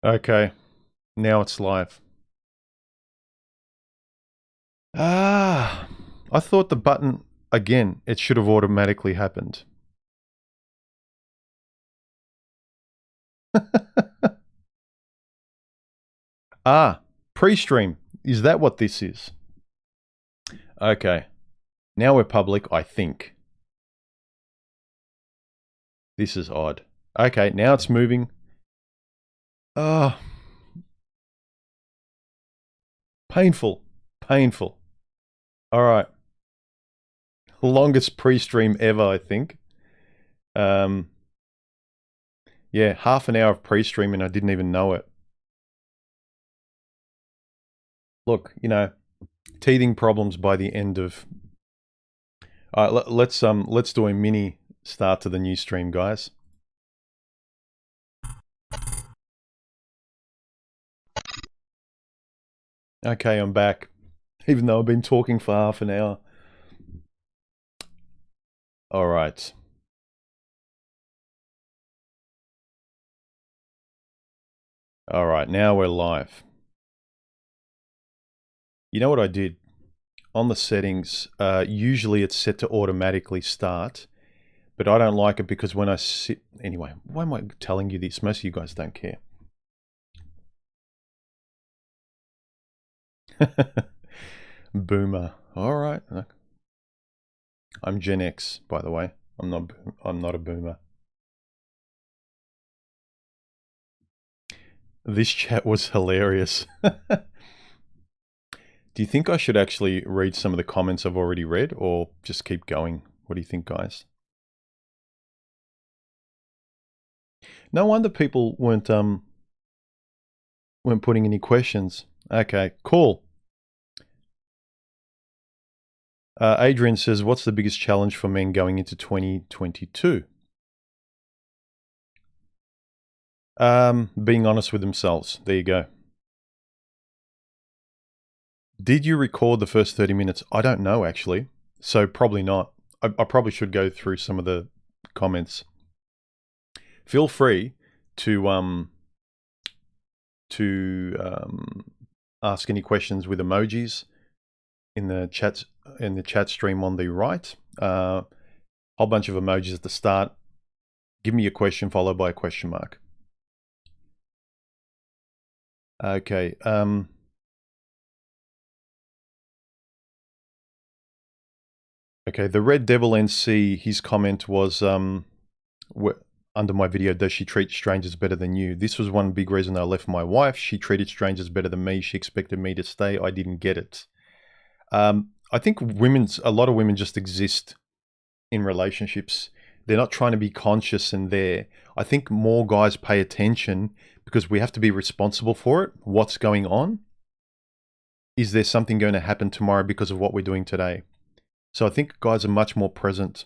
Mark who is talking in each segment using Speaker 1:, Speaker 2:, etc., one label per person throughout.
Speaker 1: Okay, now it's live. Ah, I thought the button, again, it should have automatically happened. Ah, pre-stream. Is that what this is? Okay, now we're public, I think. This is odd. Okay, now it's moving. Ah, painful, painful. All right, longest pre-stream ever, I think. Um, yeah, half an hour of pre-stream and I didn't even know it. Look, you know, teething problems by the end of. All right, let's do a mini start to the new stream, guys. Okay, I'm back. Even though I've been talking for half an hour. All right. All right, now we're live. You know what I did? On the settings, usually it's set to automatically start, but I don't like it because when I sit... Anyway, why am I telling you this? Most of you guys don't care. Boomer. All right. I'm Gen X, by the way. I'm not a boomer. This chat was hilarious. Do you think I should actually read some of the comments I've already read or just keep going? What do you think, guys? No wonder people weren't putting any questions. Okay, cool. Adrian says, what's the biggest challenge for men going into 2022? Being honest with themselves. There you go. Did you record the first 30 minutes? I don't know, actually. So probably not. I probably should go through some of the comments. Feel free to ask any questions with emojis in the chat stream on the right. Whole bunch of emojis at the start. Give me a question followed by a question mark. Okay. Okay, the Red Devil NC, his comment was under my video, does she treat strangers better than you? This was one big reason I left my wife. She treated strangers better than me. She expected me to stay. I didn't get it. I think a lot of women just exist in relationships. They're not trying to be conscious and there. I think more guys pay attention because we have to be responsible for it. What's going on? Is there something going to happen tomorrow because of what we're doing today? So I think guys are much more present,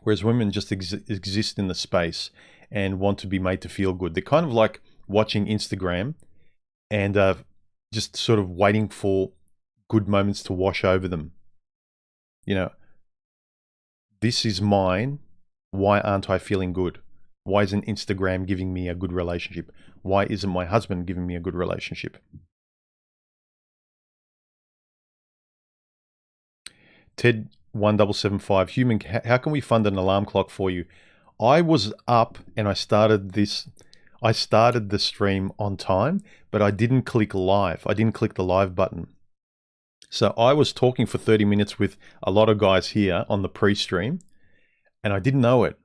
Speaker 1: whereas women just exist in the space and want to be made to feel good. They're kind of like watching Instagram and just sort of waiting for good moments to wash over them. You know, this is mine. Why aren't I feeling good? Why isn't Instagram giving me a good relationship? Why isn't my husband giving me a good relationship? Ted 1775, human, how can we fund an alarm clock for you? I was up and I started the stream on time, but I didn't click live. I didn't click the live button. So I was talking for 30 minutes with a lot of guys here on the pre-stream and I didn't know it.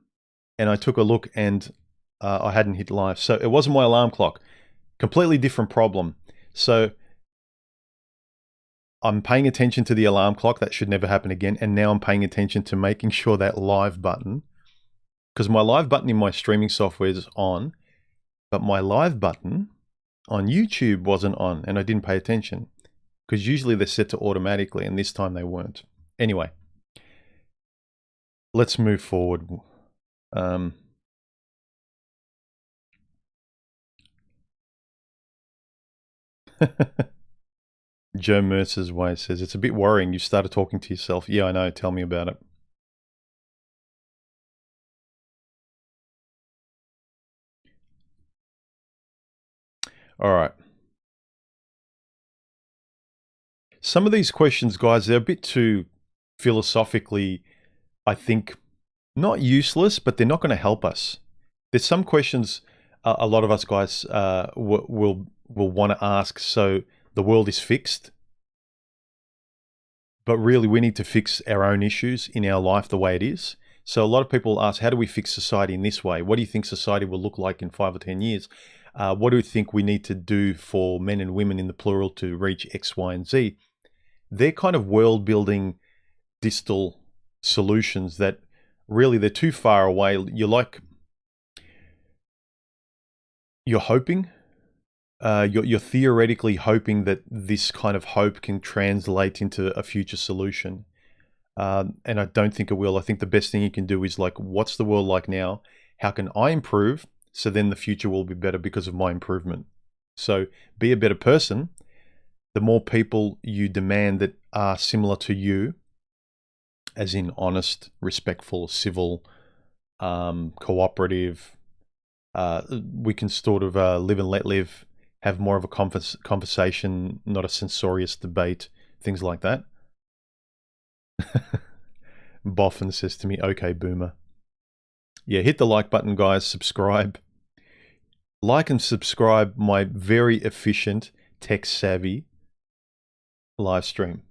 Speaker 1: And I took a look and I hadn't hit live. So it wasn't my alarm clock. Completely different problem. So I'm paying attention to the alarm clock. That should never happen again. And now I'm paying attention to making sure that live button, because my live button in my streaming software is on, but my live button on YouTube wasn't on and I didn't pay attention because usually they're set to automatically and this time they weren't. Anyway, let's move forward. Joe Mercer's way says, it's a bit worrying. You started talking to yourself. Yeah, I know. Tell me about it. All right. Some of these questions, guys, they're a bit too philosophically, I think, not useless, but they're not going to help us. There's some questions a lot of us guys will want to ask, so the world is fixed. But really, we need to fix our own issues in our life the way it is. So a lot of people ask, how do we fix society in this way? What do you think society will look like in 5 or 10 years? What do you think we need to do for men and women in the plural to reach X, Y, and Z? They're kind of world-building distal solutions that really they're too far away. You're hoping, you're theoretically hoping that this kind of hope can translate into a future solution. And I don't think it will. I think the best thing you can do is like, what's the world like now? How can I improve? So then the future will be better because of my improvement. So be a better person. The more people you demand that are similar to you, as in honest, respectful, civil, cooperative, we can sort of live and let live, have more of a conversation, not a censorious debate, things like that. Boffin says to me, okay, boomer. Yeah, hit the like button, guys. Subscribe. Like and subscribe my very efficient, tech-savvy live stream.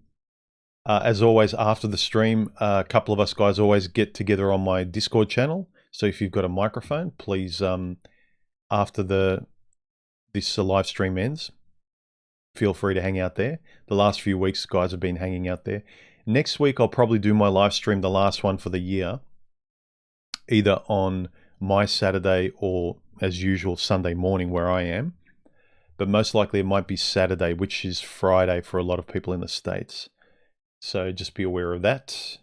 Speaker 1: As always, after the stream, a couple of us guys always get together on my Discord channel. So if you've got a microphone, please, after this live stream ends, feel free to hang out there. The last few weeks, guys have been hanging out there. Next week, I'll probably do my live stream, the last one for the year, either on my Saturday or, as usual, Sunday morning where I am. But most likely it might be Saturday, which is Friday for a lot of people in the States. So just be aware of that.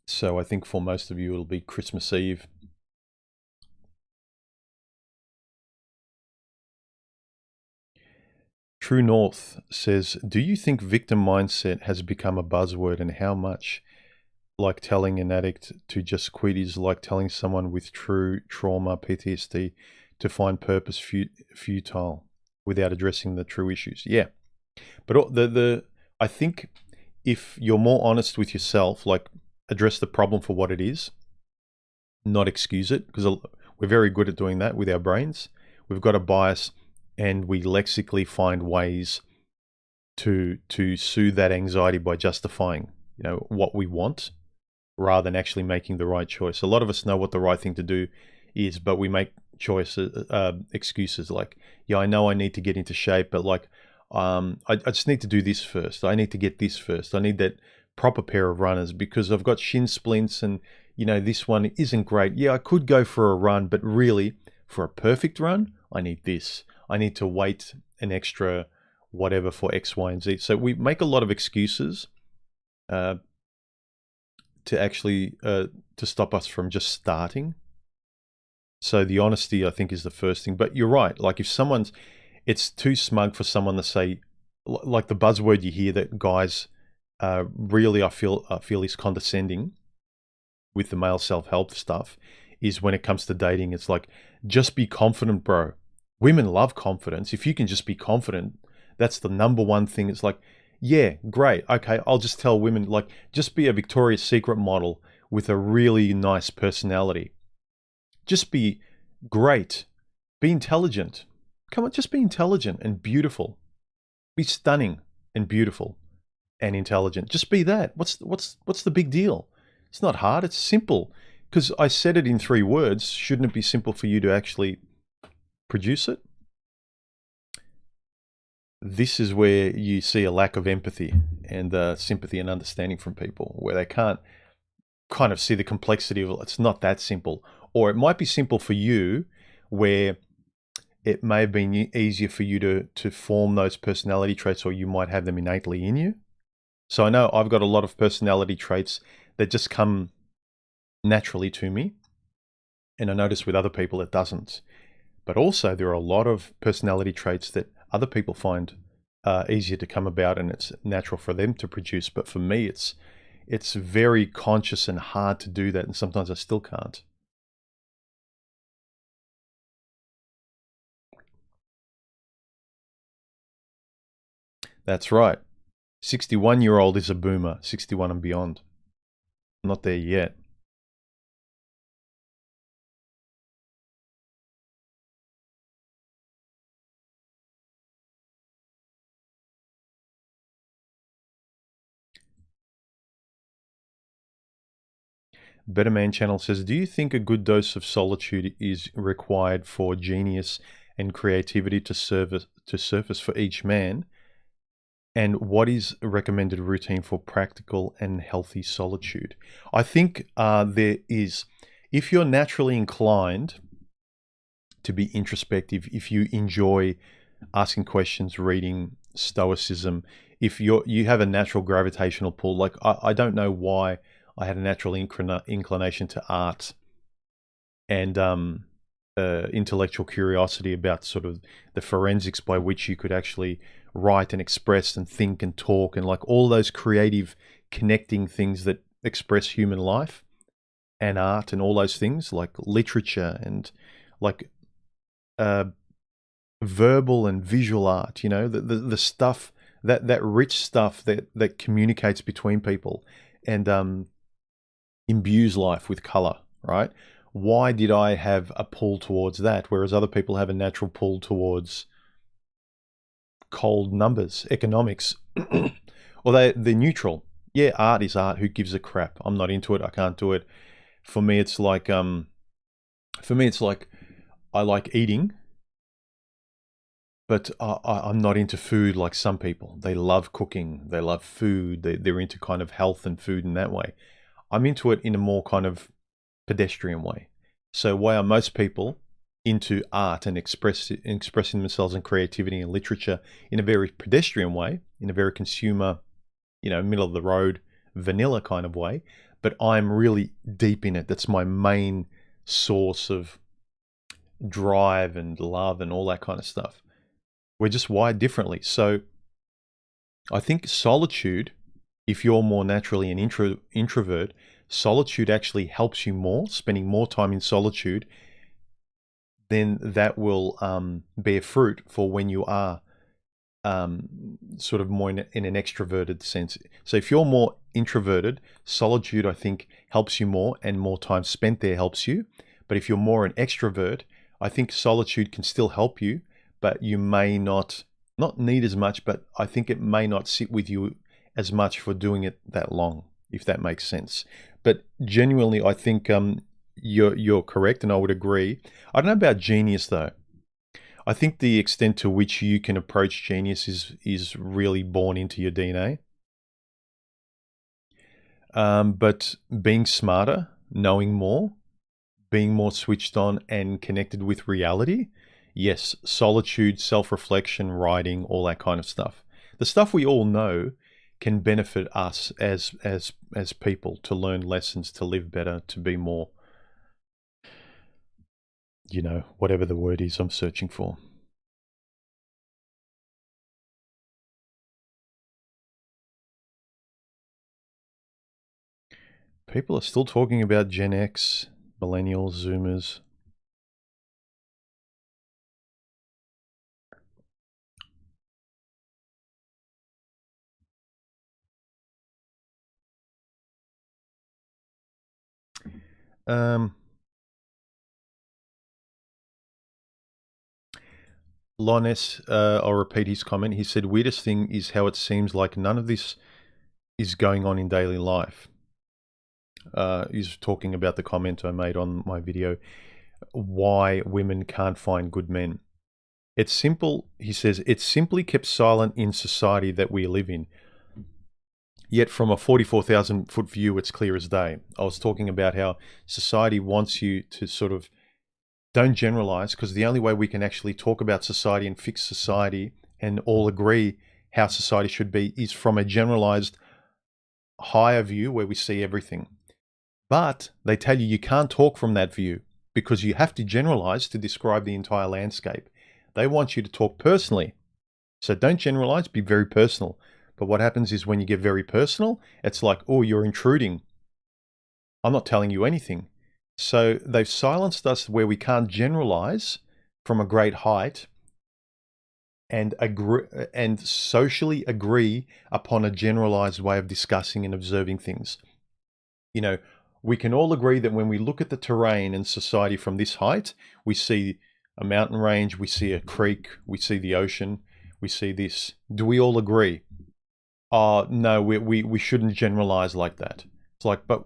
Speaker 1: So I think for most of you, it'll be Christmas Eve. True North says, do you think victim mindset has become a buzzword, and how much like telling an addict to just quit is like telling someone with true trauma, PTSD, to find purpose futile without addressing the true issues? Yeah. But I think if you're more honest with yourself, like address the problem for what it is, not excuse it, because we're very good at doing that with our brains. We've got a bias, and we lexically find ways to soothe that anxiety by justifying, what we want, rather than actually making the right choice. A lot of us know what the right thing to do is, but we make excuses like, yeah, I know I need to get into shape, but like, I just need to do this first. I need to get this first. I need that proper pair of runners because I've got shin splints and, this one isn't great. Yeah, I could go for a run, but really for a perfect run, I need this. I need to wait an extra whatever for X, Y, and Z. So we make a lot of excuses to actually to stop us from just starting. So the honesty, I think, is the first thing. But you're right. Like if it's too smug for someone to say, like the buzzword you hear that guys really, I feel is condescending with the male self-help stuff, is when it comes to dating, it's like, just be confident, bro. Women love confidence. If you can just be confident, that's the number one thing. It's like, yeah, great. Okay, I'll just tell women, like, just be a Victoria's Secret model with a really nice personality. Just be great. Be intelligent. Come on, just be intelligent and beautiful. Be stunning and beautiful and intelligent. Just be that. What's the big deal? It's not hard. It's simple. Because I said it in 3 words. Shouldn't it be simple for you to actually produce it? This is where you see a lack of empathy and sympathy and understanding from people, where they can't kind of see the complexity of it. It's not that simple. Or it might be simple for you, where it may have been easier for you to form those personality traits, or you might have them innately in you. So I know I've got a lot of personality traits that just come naturally to me. And I notice with other people it doesn't. But also there are a lot of personality traits that other people find easier to come about, and it's natural for them to produce. But for me, it's it's very conscious and hard to do that, and sometimes I still can't. That's right. 61-year-old is a boomer, 61 and beyond. I'm not there yet. Better Man Channel says, do you think a good dose of solitude is required for genius and creativity to surface for each man? And what is a recommended routine for practical and healthy solitude? I think there is, if you're naturally inclined to be introspective, if you enjoy asking questions, reading, stoicism, if you have a natural gravitational pull, like I don't know why I had a natural inclination to art and intellectual curiosity about sort of the forensics by which you could actually write and express and think and talk, and like all those creative connecting things that express human life and art and all those things, like literature and like verbal and visual art, you know, the stuff that rich stuff that communicates between people and imbues life with color, right? Why did I have a pull towards that, whereas other people have a natural pull towards cold numbers, economics, or they're neutral? Yeah, art is art. Who gives a crap? I'm not into it. I can't do it. For me, it's like I like eating, but I'm not into food like some people. They love cooking. They love food. They're into kind of health and food in that way. I'm into it in a more kind of pedestrian way. So why are most people into art and expressing themselves in creativity and literature in a very pedestrian way, in a very consumer, you know, middle of the road, vanilla kind of way? But I'm really deep in it. That's my main source of drive and love and all that kind of stuff. We're just wired differently. So I think solitude, if you're more naturally an introvert, solitude actually helps you more. Spending more time in solitude, then that will bear fruit for when you are sort of more in an extroverted sense. So if you're more introverted, solitude, I think, helps you more, and more time spent there helps you. But if you're more an extrovert, I think solitude can still help you, but you may not need as much, but I think it may not sit with you as much for doing it that long, if that makes sense. But genuinely, I think you're correct, and I would agree. I don't know about genius though. I think the extent to which you can approach genius is really born into your DNA. But being smarter, knowing more, being more switched on and connected with reality, yes, solitude, self-reflection, writing, all that kind of stuff. The stuff we all know can benefit us as people, to learn lessons, to live better, to be more, you know, whatever the word is I'm searching for. People are still talking about Gen X, millennials, Zoomers. Lones, I'll repeat his comment. He said, weirdest thing is how it seems like none of this is going on in daily life. He's talking about the comment I made on my video, why women can't find good men. It's simple, he says, it's simply kept silent in society that we live in. Yet from a 44,000 foot view, it's clear as day. I was talking about how society wants you to sort of don't generalize, because the only way we can actually talk about society and fix society and all agree how society should be is from a generalized higher view where we see everything. But they tell you you can't talk from that view because you have to generalize to describe the entire landscape. They want you to talk personally. So don't generalize, be very personal. But what happens is when you get very personal, it's like, oh, you're intruding. I'm not telling you anything. So they've silenced us where we can't generalize from a great height and agree and socially agree upon a generalized way of discussing and observing things. You know, we can all agree that when we look at the terrain and society from this height, we see a mountain range, we see a creek, we see the ocean, we see this. Do we all agree? No, we shouldn't generalize like that. It's like, but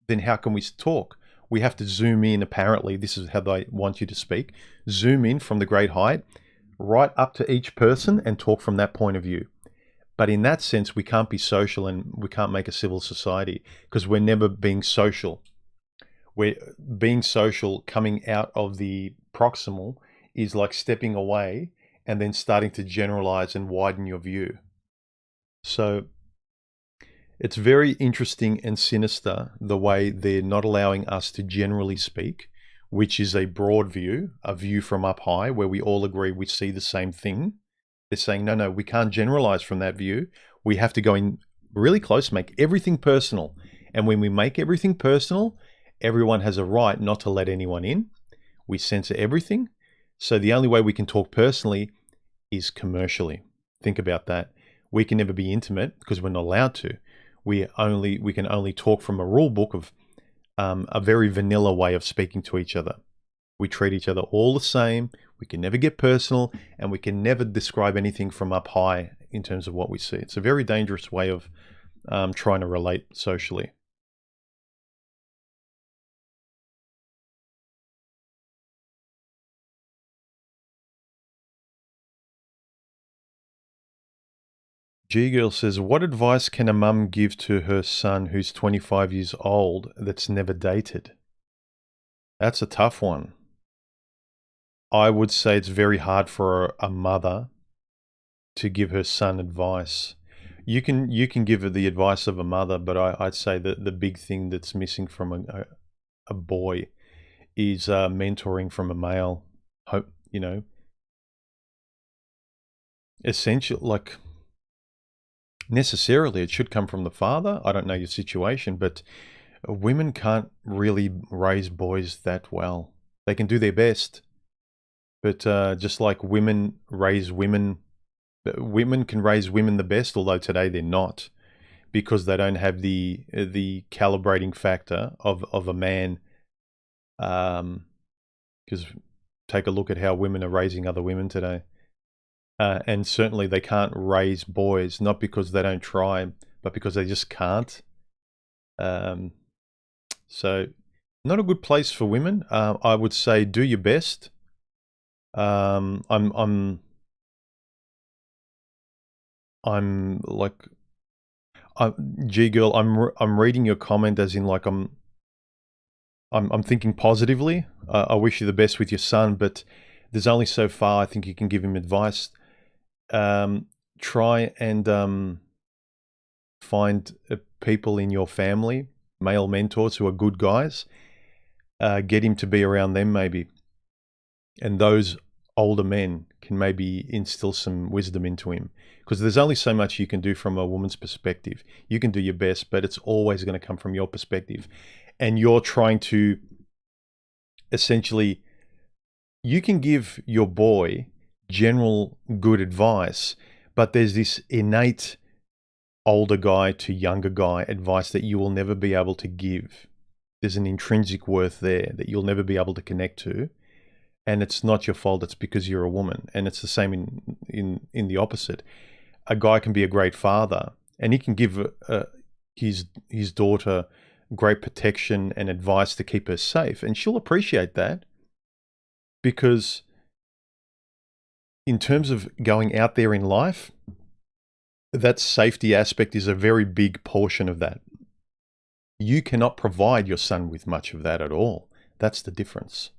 Speaker 1: then how can we talk? We have to zoom in, apparently. This is how they want you to speak. Zoom in from the great height, right up to each person and talk from that point of view. But in that sense, we can't be social and we can't make a civil society because we're never being social. We're being social coming out of the proximal is like stepping away and then starting to generalize and widen your view. So it's very interesting and sinister the way they're not allowing us to generally speak, which is a broad view, a view from up high where we all agree we see the same thing. They're saying, no, we can't generalize from that view. We have to go in really close, make everything personal. And when we make everything personal, everyone has a right not to let anyone in. We censor everything. So the only way we can talk personally is commercially. Think about that. We can never be intimate because we're not allowed to. We can only talk from a rule book of a very vanilla way of speaking to each other. We treat each other all the same. We can never get personal, and we can never describe anything from up high in terms of what we see. It's a very dangerous way of trying to relate socially. G-Girl says, what advice can a mum give to her son who's 25 years old that's never dated? That's a tough one. I would say it's very hard for a mother to give her son advice. You can give her the advice of a mother, but I'd say that the big thing that's missing from a boy is mentoring from a male. Hope, essential, like necessarily it should come from the father. I don't know your situation, but women can't really raise boys that well. They can do their best, but just like women raise women, women can raise women the best, although today they're not, because they don't have the calibrating factor of a man. Because take a look at how women are raising other women today. And certainly they can't raise boys, not because they don't try, but because they just can't. So not a good place for women. I would say do your best. I'm like, G girl, I'm reading your comment as in like I'm thinking positively. I wish you the best with your son, but there's only so far I think you can give him advice. Try and find people in your family, male mentors who are good guys. Get him to be around them maybe. And those older men can maybe instill some wisdom into him. Because there's only so much you can do from a woman's perspective. You can do your best, but it's always going to come from your perspective. And you're trying to essentially, you can give your boy general good advice, but there's this innate older guy to younger guy advice that you will never be able to give. There's an intrinsic worth there that you'll never be able to connect to. And it's not your fault, it's because you're a woman. And it's the same in the opposite. A guy can be a great father and he can give his daughter great protection and advice to keep her safe. And she'll appreciate that, because in terms of going out there in life, that safety aspect is a very big portion of that. You cannot provide your son with much of that at all. That's the difference.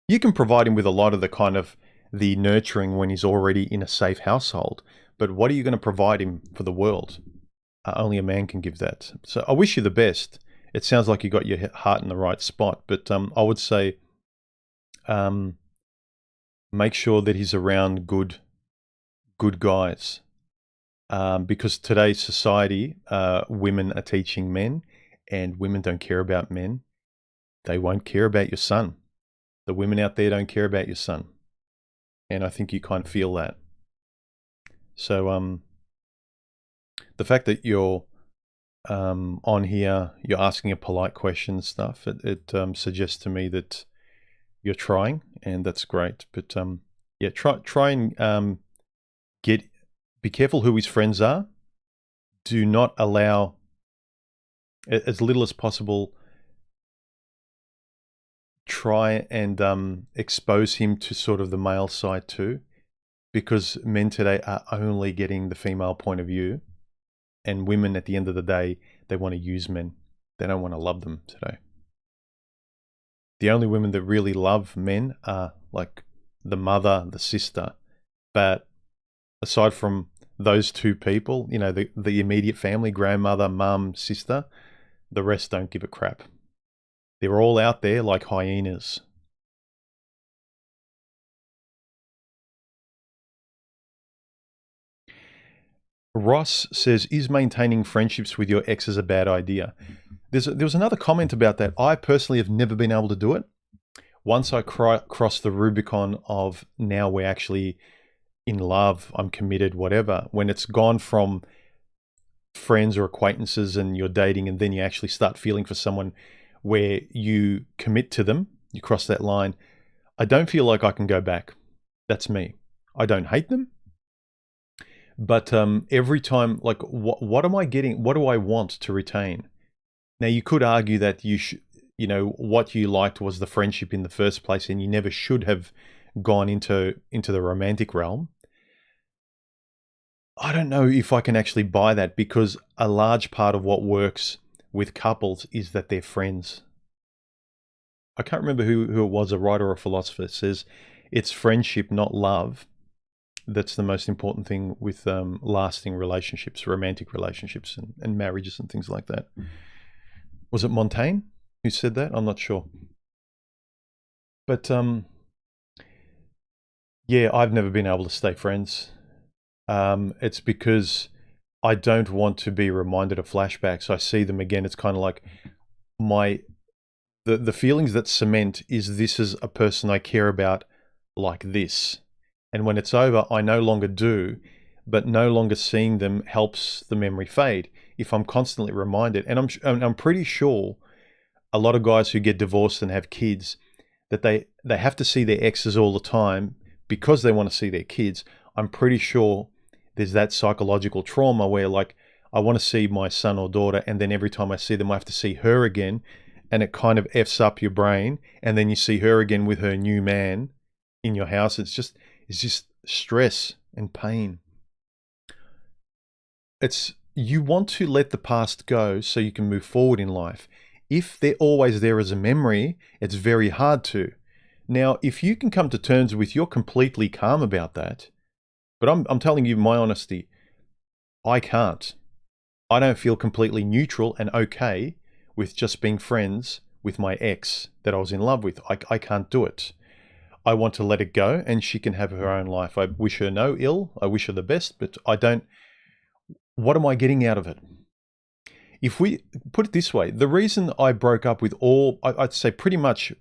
Speaker 1: You can provide him with a lot of the kind of the nurturing when he's already in a safe household. But what are you going to provide him for the world? Only a man can give that. So I wish you the best. It sounds like you got your heart in the right spot. But I would say make sure that he's around good guys. Because today's society, women are teaching men, and women don't care about men. They won't care about your son. The women out there don't care about your son. And I think you kind of feel that. So the fact that you're on here, you're asking a polite question and stuff, it suggests to me that you're trying, and that's great. But yeah, try and be careful who his friends are. Do not allow, as little as possible, try and expose him to sort of the male side too, because men today are only getting the female point of view, and women at the end of the day, they want to use men. They don't want to love them today. The only women that really love men are like the mother, the sister. But aside from those two people, you know, the immediate family, grandmother, mum, sister, the rest don't give a crap. They're all out there like hyenas. Ross says, is maintaining friendships with your exes a bad idea? There was another comment about that. I personally have never been able to do it. Once I cross the Rubicon of now we're actually in love, I'm committed, whatever, when it's gone from friends or acquaintances and you're dating and then you actually start feeling for someone where you commit to them, you cross that line, I don't feel like I can go back. That's me. I don't hate them. But every time, like, what am I getting? What do I want to retain? Now, you could argue that you know, what you liked was the friendship in the first place, and you never should have gone into the romantic realm. I don't know if I can actually buy that, because a large part of what works with couples is that they're friends. I can't remember who it was, a writer or a philosopher, says it's friendship, not love, that's the most important thing with lasting relationships, romantic relationships, and marriages and things like that. Was it Montaigne who said that? I'm not sure. But yeah, I've never been able to stay friends. It's because I don't want to be reminded of flashbacks. I see them again. It's kind of like the feelings that cement is, this is a person I care about like this. And when it's over, I no longer do, but no longer seeing them helps the memory fade. If I'm constantly reminded, and I'm pretty sure a lot of guys who get divorced and have kids, that they have to see their exes all the time because they want to see their kids. I'm pretty sure there's that psychological trauma where, like, I want to see my son or daughter, and then every time I see them, I have to see her again, and it kind of F's up your brain, and then you see her again with her new man in your house. It's just stress and pain. You want to let the past go so you can move forward in life. If they're always there as a memory, it's very hard to. Now, if you can come to terms with, you're completely calm about that, but I'm telling you my honesty, I can't. I don't feel completely neutral and okay with just being friends with my ex that I was in love with. I can't do it. I want to let it go, and she can have her own life. I wish her no ill. I wish her the best, but I don't. What am I getting out of it? If we put it this way, the reason I broke up with I'd say pretty much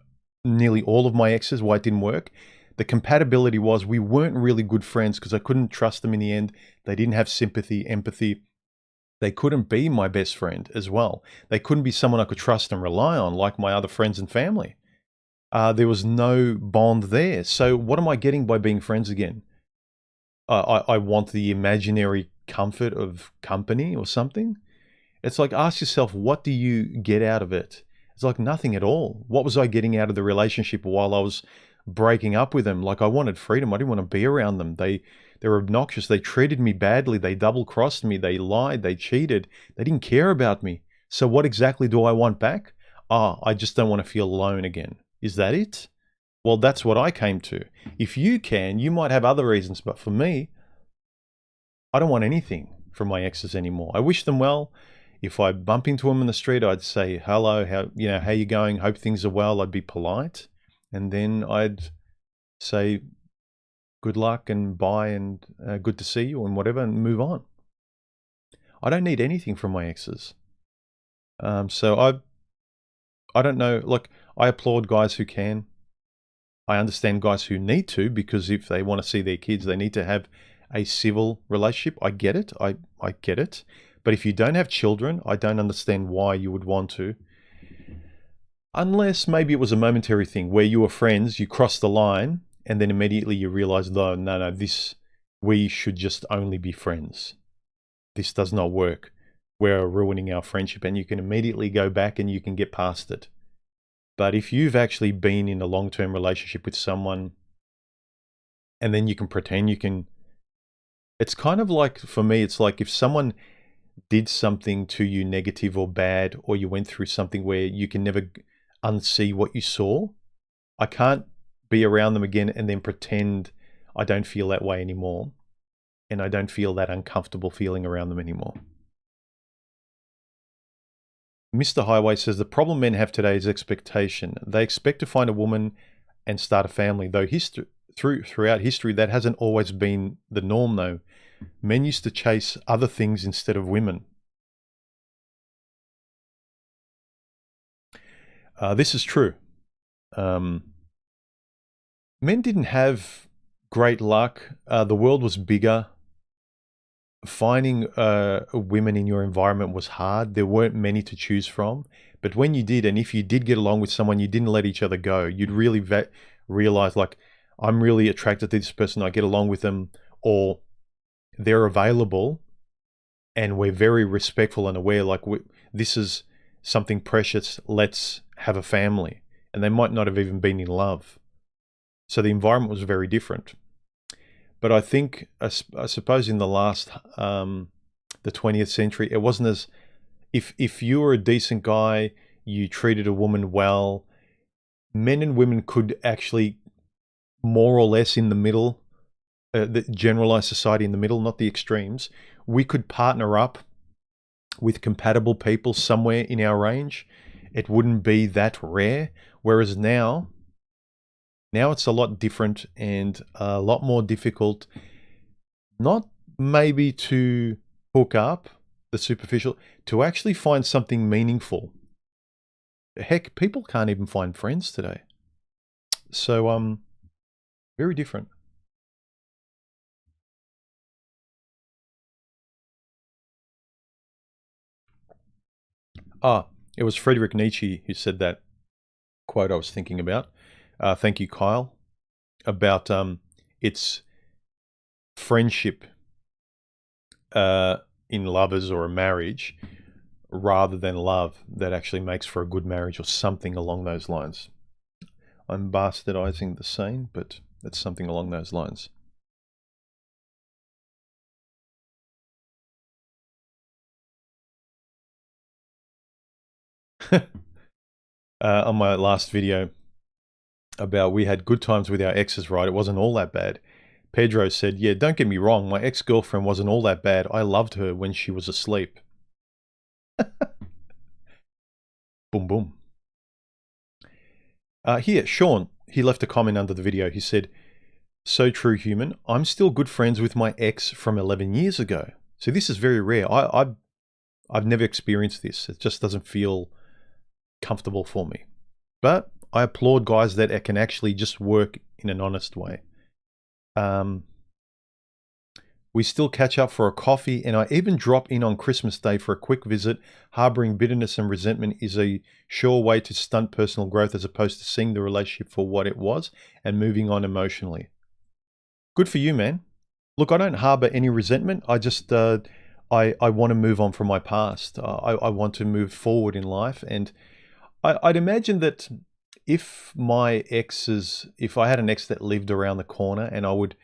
Speaker 1: nearly all of my exes, why it didn't work, the compatibility was we weren't really good friends because I couldn't trust them in the end. They didn't have sympathy, empathy. They couldn't be my best friend as well. They couldn't be someone I could trust and rely on like my other friends and family. There was no bond there. So what am I getting by being friends again? I want the imaginary comfort of company or something. It's like, ask yourself, what do you get out of it? It's like nothing at all. What was I getting out of the relationship while I was breaking up with them? Like, I wanted freedom. I didn't want to be around them. They were obnoxious. They treated me badly. They double-crossed me. They lied. They cheated. They didn't care about me. So what exactly do I want back? I just don't want to feel alone again. Is that it? Well, that's what I came to. If you can, you might have other reasons, but for me, I don't want anything from my exes anymore. I wish them well. If I bump into them in the street, I'd say, hello, how you going? Hope things are well. I'd be polite. And then I'd say, good luck and bye and good to see you and whatever, and move on. I don't need anything from my exes. So I don't know, like, I applaud guys who can. I understand guys who need to, because if they want to see their kids, they need to have a civil relationship. I get it. I get it. But if you don't have children, I don't understand why you would want to. Unless maybe it was a momentary thing where you were friends, you crossed the line, and then immediately you realized, oh, no, we should just only be friends. This does not work. We're ruining our friendship, and you can immediately go back and you can get past it. But if you've actually been in a long-term relationship with someone, and then you can pretend you can, it's kind of like, for me, it's like if someone did something to you negative or bad, or you went through something where you can never unsee what you saw, I can't be around them again and then pretend I don't feel that way anymore, and I don't feel that uncomfortable feeling around them anymore. Mr. Highway says, the problem men have today is expectation. They expect to find a woman and start a family, though throughout history that hasn't always been the norm, though. Men used to chase other things instead of women. This is true. Men didn't have great luck. The world was bigger. Finding women in your environment was hard. There weren't many to choose from. But when you did, and if you did get along with someone, you didn't let each other go. You'd really realize, like, I'm really attracted to this person. I get along with them, or they're available, and we're very respectful and aware, like, this is something precious. Let's have a family. And they might not have even been in love. So the environment was very different. But I think, I suppose in the last, the 20th century, it wasn't as, if you were a decent guy, you treated a woman well, men and women could actually more or less in the middle, the generalized society in the middle, not the extremes, we could partner up with compatible people somewhere in our range. It wouldn't be that rare. Whereas now it's a lot different and a lot more difficult, not maybe to hook up, the superficial, to actually find something meaningful. Heck, people can't even find friends today. So, very different. It was Friedrich Nietzsche who said that quote I was thinking about. Thank you, Kyle. About it's friendship in lovers or a marriage rather than love that actually makes for a good marriage, or something along those lines. I'm bastardizing the saying, but it's something along those lines. On my last video about we had good times with our exes, right? It wasn't all that bad. Pedro said, yeah, don't get me wrong. My ex-girlfriend wasn't all that bad. I loved her when she was asleep. Boom, boom. Here, Sean, he left a comment under the video. He said, so true, human. I'm still good friends with my ex from 11 years ago. So this is very rare. I've never experienced this. It just doesn't feel comfortable for me. But I applaud guys that can actually just work in an honest way. We still catch up for a coffee, and I even drop in on Christmas Day for a quick visit. Harboring bitterness and resentment is a sure way to stunt personal growth, as opposed to seeing the relationship for what it was and moving on emotionally. Good for you, man. Look, I don't harbor any resentment. I just, I want to move on from my past. I want to move forward in life. And I'd imagine that if I had an ex that lived around the corner, and I would,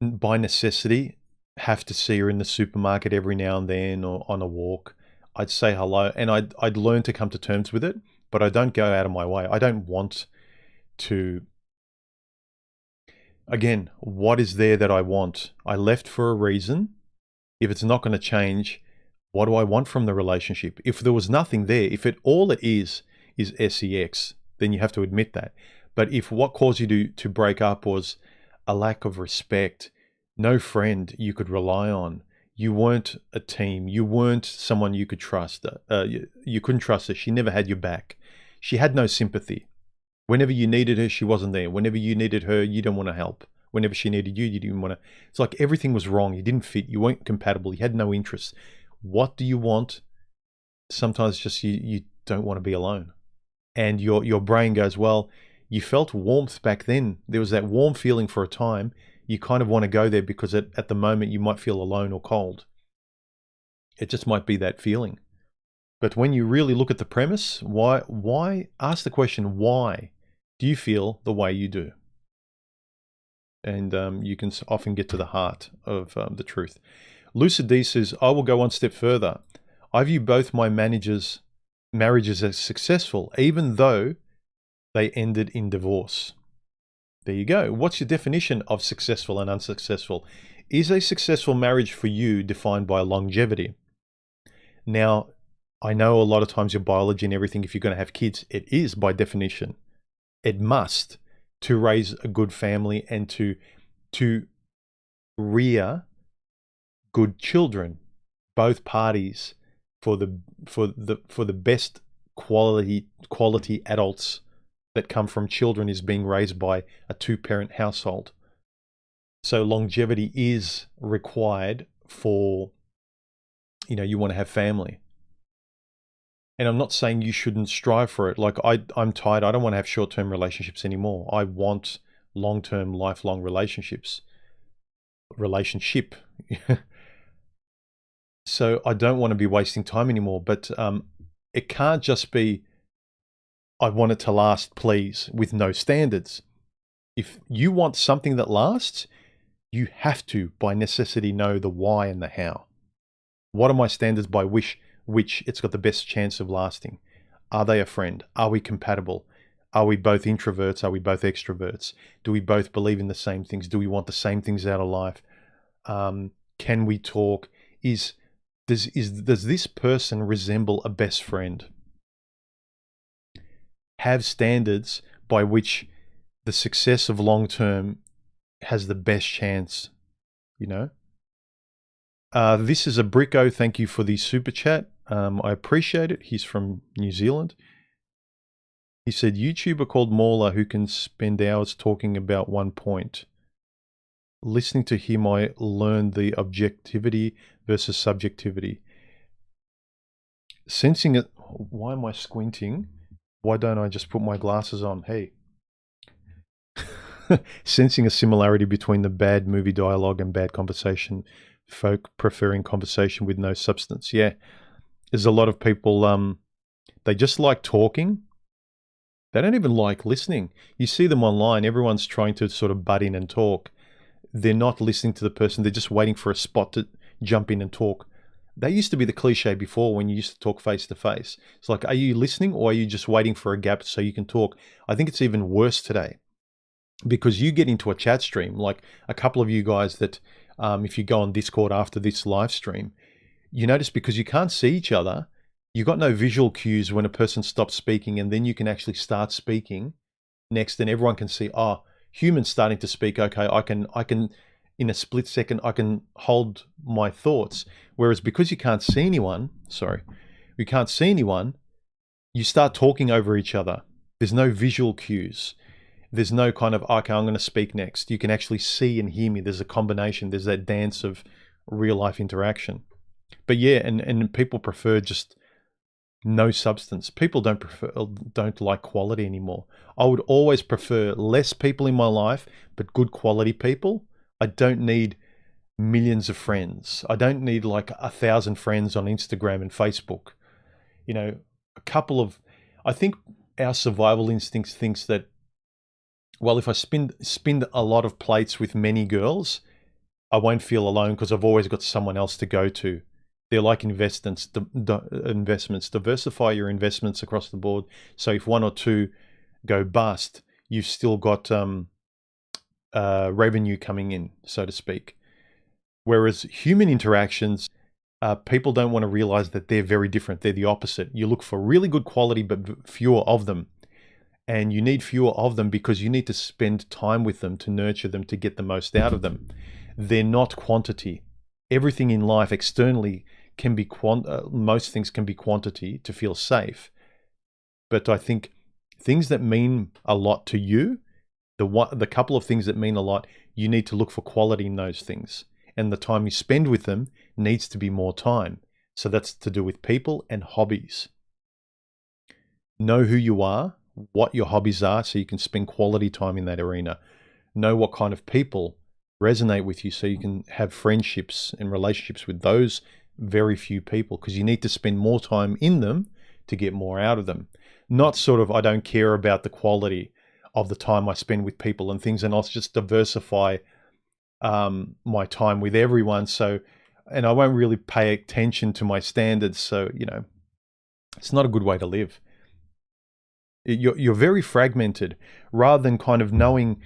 Speaker 1: by necessity, have to see her in the supermarket every now and then or on a walk, I'd say hello, and I'd learn to come to terms with it, but I don't go out of my way. I don't want to. Again, what is there that I want? I left for a reason. If it's not going to change, what do I want from the relationship? If there was nothing there, if all it is sex, then you have to admit that. But if what caused you to break up was a lack of respect, no friend you could rely on, You weren't a team. You weren't someone you could trust. You couldn't trust her. She never had your back. She had no sympathy. Whenever you needed her, she wasn't there. Whenever you needed her, you didn't want to help. Whenever she needed you, you didn't want to. It's like everything was wrong. You didn't fit. You weren't compatible. You had no interest. What do you want? Sometimes just you don't want to be alone. And your brain goes, well, you felt warmth back then. There was that warm feeling for a time. You kind of want to go there because at the moment you might feel alone or cold. It just might be that feeling. But when you really look at the premise, why ask the question, why do you feel the way you do? And you can often get to the heart of the truth. Lucid D says, I will go one step further. I view both my marriages as successful, even though they ended in divorce. There you go. What's your definition of successful and unsuccessful? Is a successful marriage for you defined by longevity? Now, I know a lot of times your biology and everything, if you're going to have kids, it is by definition. It must, to raise a good family and to rear good children, both parties, for the best quality adults that come from children is being raised by a two-parent household. So longevity is required for, you want to have family. And I'm not saying you shouldn't strive for it. Like I'm tired. I don't want to have short-term relationships anymore. I want long-term, lifelong relationships. Relationship. So I don't want to be wasting time anymore. But it can't just be, I want it to last, please, with no standards. If you want something that lasts, you have to, by necessity, know the why and the how. What are my standards by which it's got the best chance of lasting? Are they a friend? Are we compatible? Are we both introverts? Are we both extroverts? Do we both believe in the same things? Do we want the same things out of life? Can we talk? Does this person resemble a best friend? Have standards by which the success of long term has the best chance, This is a Bricko. Thank you for the super chat. I appreciate it. He's from New Zealand. He said, YouTuber called Mauler who can spend hours talking about one point. Listening to him, I learned the objectivity versus subjectivity. Sensing it. Why am I squinting? Why don't I just put my glasses on? Hey. Sensing a similarity between the bad movie dialogue and bad conversation. Folk preferring conversation with no substance. Yeah. There's a lot of people, they just like talking. They don't even like listening. You see them online. Everyone's trying to sort of butt in and talk. They're not listening to the person. They're just waiting for a spot to jump in and talk. That used to be the cliche before when you used to talk face to face. It's like, are you listening or are you just waiting for a gap so you can talk? I think it's even worse today because you get into a chat stream, like a couple of you guys that if you go on Discord after this live stream, you notice because you can't see each other, you've got no visual cues when a person stops speaking, and then you can actually start speaking next and everyone can see, oh, human's starting to speak. Okay, I can in a split second, I can hold my thoughts. Whereas because you can't see anyone, you start talking over each other. There's no visual cues. There's no kind of, okay, I'm going to speak next. You can actually see and hear me. There's a combination. There's that dance of real life interaction. But yeah, and people prefer just no substance. People don't like quality anymore. I would always prefer less people in my life, but good quality people. I don't need millions of friends. I don't need like 1,000 friends on Instagram and Facebook. I think our survival instincts thinks that, well, if I spin a lot of plates with many girls, I won't feel alone because I've always got someone else to go to. They're like investments. Diversify your investments across the board. So if one or two go bust, you've still got revenue coming in, so to speak. Whereas human interactions, people don't want to realize that they're very different. They're the opposite. You look for really good quality, but fewer of them. And you need fewer of them because you need to spend time with them to nurture them, to get the most out of them. They're not quantity. everything in life externally can be most things can be quantity to feel safe. But I think things that mean a lot to you, the couple of things that mean a lot, you need to look for quality in those things. And the time you spend with them needs to be more time. So that's to do with people and hobbies. Know who you are, what your hobbies are, so you can spend quality time in that arena. Know what kind of people resonate with you so you can have friendships and relationships with those very few people, because you need to spend more time in them to get more out of them. Not sort of, I don't care about the quality of the time I spend with people and things, and I'll just diversify my time with everyone. So, and I won't really pay attention to my standards. So, you know, it's not a good way to live. You're very fragmented, rather than kind of knowing,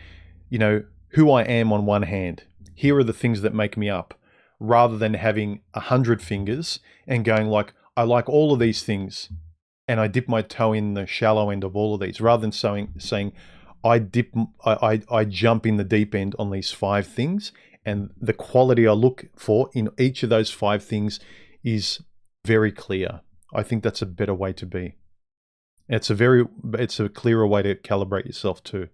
Speaker 1: you know, who I am on one hand. Here are the things that make me up, rather than having 100 fingers and going like, I like all of these things, and I dip my toe in the shallow end of all of these, rather than saying I jump in the deep end on these 5 things, and the quality I look for in each of those 5 things is very clear. I think that's a better way to be. It's a clearer way to calibrate yourself too.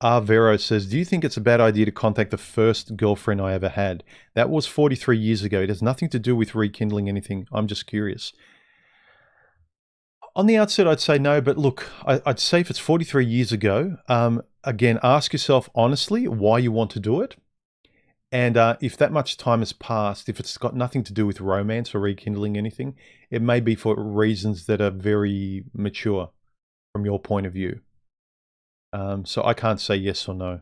Speaker 1: Vero says, do you think it's a bad idea to contact the first girlfriend I ever had? That was 43 years ago. It has nothing to do with rekindling anything. I'm just curious. On the outset, I'd say no, but look, I'd say if it's 43 years ago, again, ask yourself honestly why you want to do it. And if that much time has passed, if it's got nothing to do with romance or rekindling anything, it may be for reasons that are very mature from your point of view. So I can't say yes or no.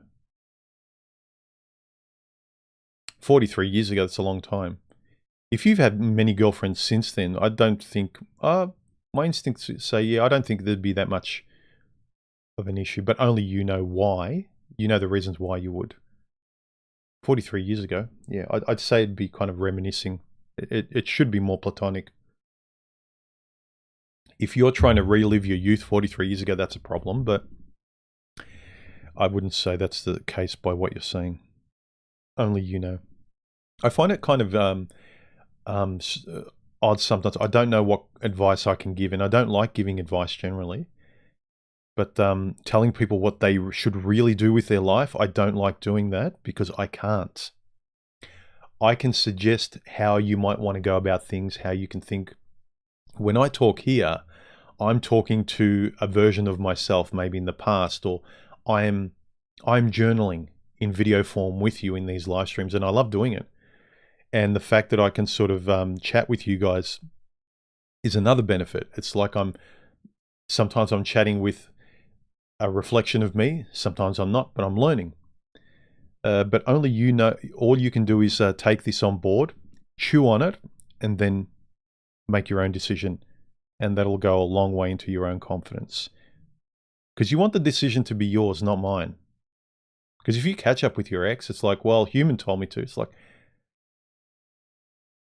Speaker 1: 43 years ago, that's a long time. If you've had many girlfriends since then, I don't think, my instincts say, yeah, I don't think there'd be that much of an issue, but only you know why. You know the reasons why you would. 43 years ago, yeah, I'd say it'd be kind of reminiscing. It should be more platonic. If you're trying to relive your youth 43 years ago, that's a problem, but I wouldn't say that's the case by what you're saying. Only you know. I find it kind of odd sometimes. I don't know what advice I can give, and I don't like giving advice generally. But telling people what they should really do with their life, I don't like doing that because I can't. I can suggest how you might want to go about things, how you can think. When I talk here, I'm talking to a version of myself, maybe in the past, or I'm journaling in video form with you in these live streams, and I love doing it. And the fact that I can sort of chat with you guys is another benefit. It's like sometimes I'm chatting with a reflection of me, sometimes I'm not, but I'm learning. But only you know, all you can do is take this on board, chew on it, and then make your own decision. And that'll go a long way into your own confidence. Because you want the decision to be yours, not mine. Because if you catch up with your ex, it's like, well, human told me to. It's like,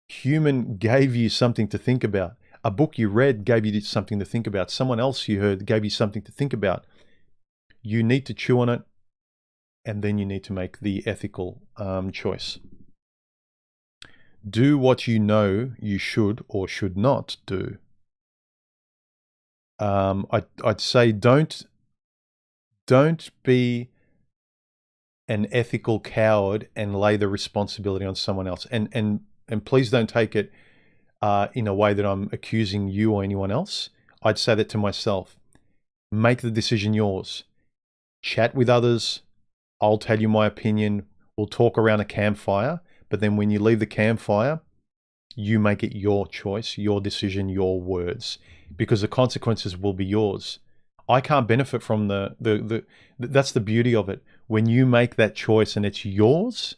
Speaker 1: human gave you something to think about. A book you read gave you something to think about. Someone else you heard gave you something to think about. You need to chew on it, and then you need to make the ethical choice. Do what you know you should or should not do. I'd say don't be an ethical coward and lay the responsibility on someone else. And please don't take it in a way that I'm accusing you or anyone else. I'd say that to myself. Make the decision yours. Chat with others. I'll tell you my opinion. We'll talk around a campfire. But then when you leave the campfire, you make it your choice, your decision, your words, because the consequences will be yours. I can't benefit from that's the beauty of it. When you make that choice and it's yours,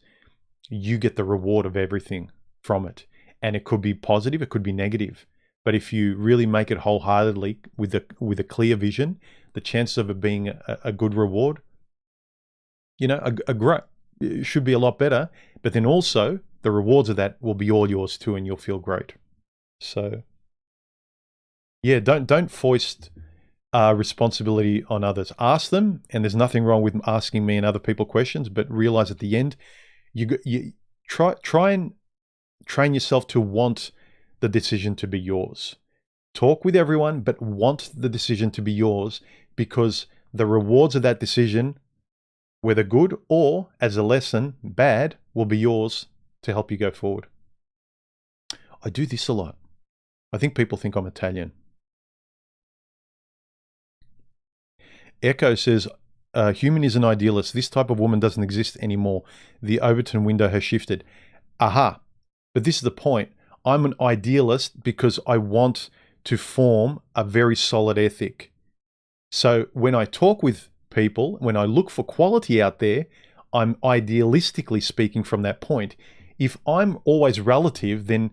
Speaker 1: you get the reward of everything from it. And it could be positive, it could be negative. But if you really make it wholeheartedly with a clear vision, the chances of it being a good reward, you know, it should be a lot better. But then also the rewards of that will be all yours too, and you'll feel great. So yeah, don't foist responsibility on others. Ask them, and there's nothing wrong with asking me and other people questions, but realize at the end, you try and train yourself to want the decision to be yours. Talk with everyone, but want the decision to be yours, because the rewards of that decision, whether good or as a lesson, bad, will be yours to help you go forward. I do this a lot. I think people think I'm Italian. Echo says, human is an idealist. This type of woman doesn't exist anymore. The Overton window has shifted. Aha. But this is the point. I'm an idealist because I want to form a very solid ethic. So when I talk with people, when I look for quality out there, I'm idealistically speaking from that point. If I'm always relative, then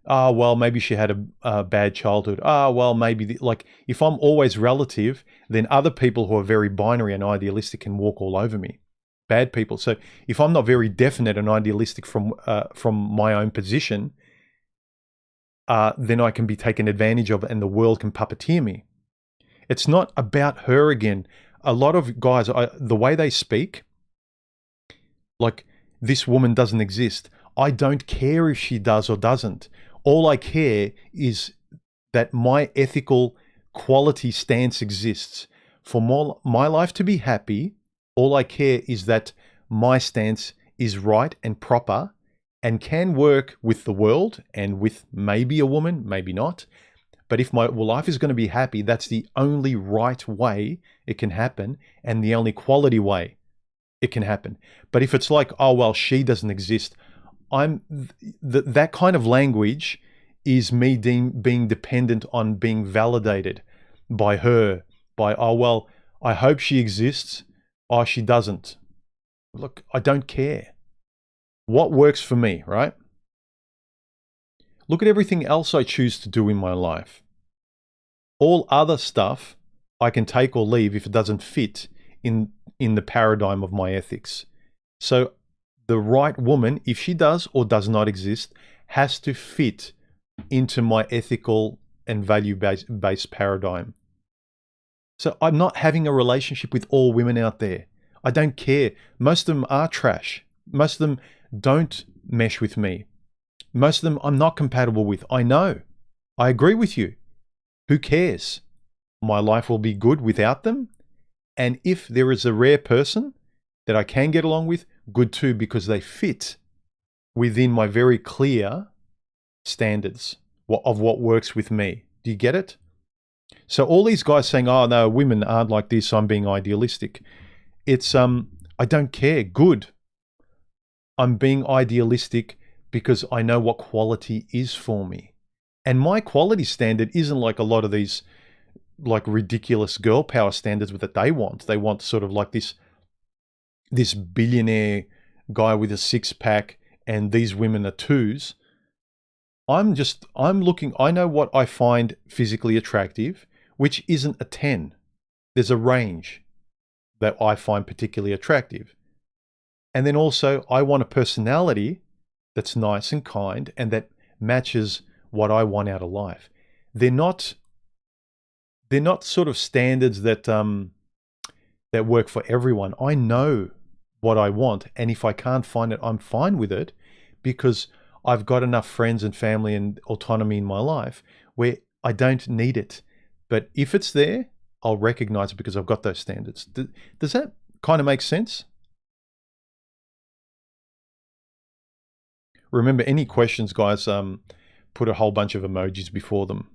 Speaker 1: well, maybe she had a bad childhood. Well, maybe like if I'm always relative, then other people who are very binary and idealistic can walk all over me. Bad people. So if I'm not very definite and idealistic from my own position, then I can be taken advantage of and the world can puppeteer me. It's not about her again. A lot of guys, the way they speak, like this woman doesn't exist. I don't care if she does or doesn't. All I care is that my ethical quality stance exists. For my life to be happy, all I care is that my stance is right and proper and can work with the world and with maybe a woman, maybe not. But if my life is going to be happy, that's the only right way it can happen and the only quality way it can happen. But if it's like, oh, well, she doesn't exist, that kind of language is me being dependent on being validated by her, by, oh, well, I hope she exists. Oh, she doesn't. Look, I don't care. What works for me, right? Look at everything else I choose to do in my life. All other stuff I can take or leave if it doesn't fit in the paradigm of my ethics. So the right woman, if she does or does not exist, has to fit into my ethical and value-based paradigm. So I'm not having a relationship with all women out there. I don't care. Most of them are trash. Most of them don't mesh with me. Most of them I'm not compatible with. I know. I agree with you. Who cares? My life will be good without them. And if there is a rare person that I can get along with, good too, because they fit within my very clear standards of what works with me. Do you get it? So all these guys saying, oh no, women aren't like this, I'm being idealistic. It's, I don't care. Good. I'm being idealistic because I know what quality is for me. And my quality standard isn't like a lot of these like ridiculous girl power standards that they want. They want sort of like this billionaire guy with a six-pack and these women are twos. I'm looking, I know what I find physically attractive, which isn't a 10. There's a range that I find particularly attractive. And then also I want a personality that's nice and kind and that matches what I want out of life. They're not sort of standards that that work for everyone. I know what I want, and if I can't find it, I'm fine with it because I've got enough friends and family and autonomy in my life where I don't need it. But if it's there, I'll recognize it because I've got those standards. Does that kind of make sense? Remember, any questions, guys, put a whole bunch of emojis before them.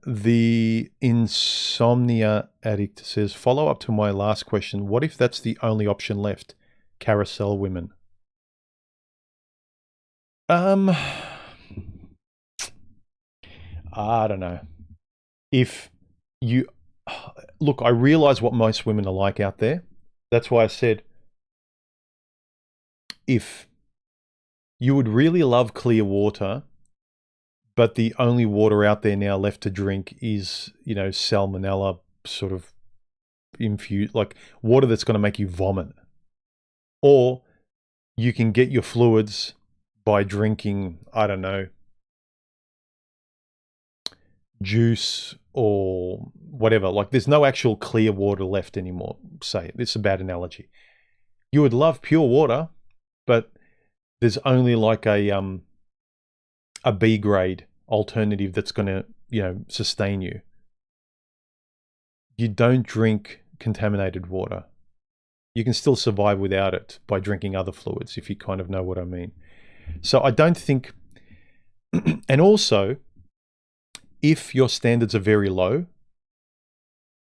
Speaker 1: The insomnia addict says, follow up to my last question. What if that's the only option left? Carousel women. I don't know. If you look, I realize what most women are like out there. That's why I said, if you would really love clear water, but the only water out there now left to drink is, you know, salmonella sort of infused, like water that's going to make you vomit. Or you can get your fluids by drinking, I don't know, juice or whatever. Like there's no actual clear water left anymore. Say it's a bad analogy. You would love pure water, but there's only like a B grade alternative that's going to, you know, sustain you. You don't drink contaminated water. You can still survive without it by drinking other fluids, if you kind of know what I mean. So I don't think, and also, if your standards are very low,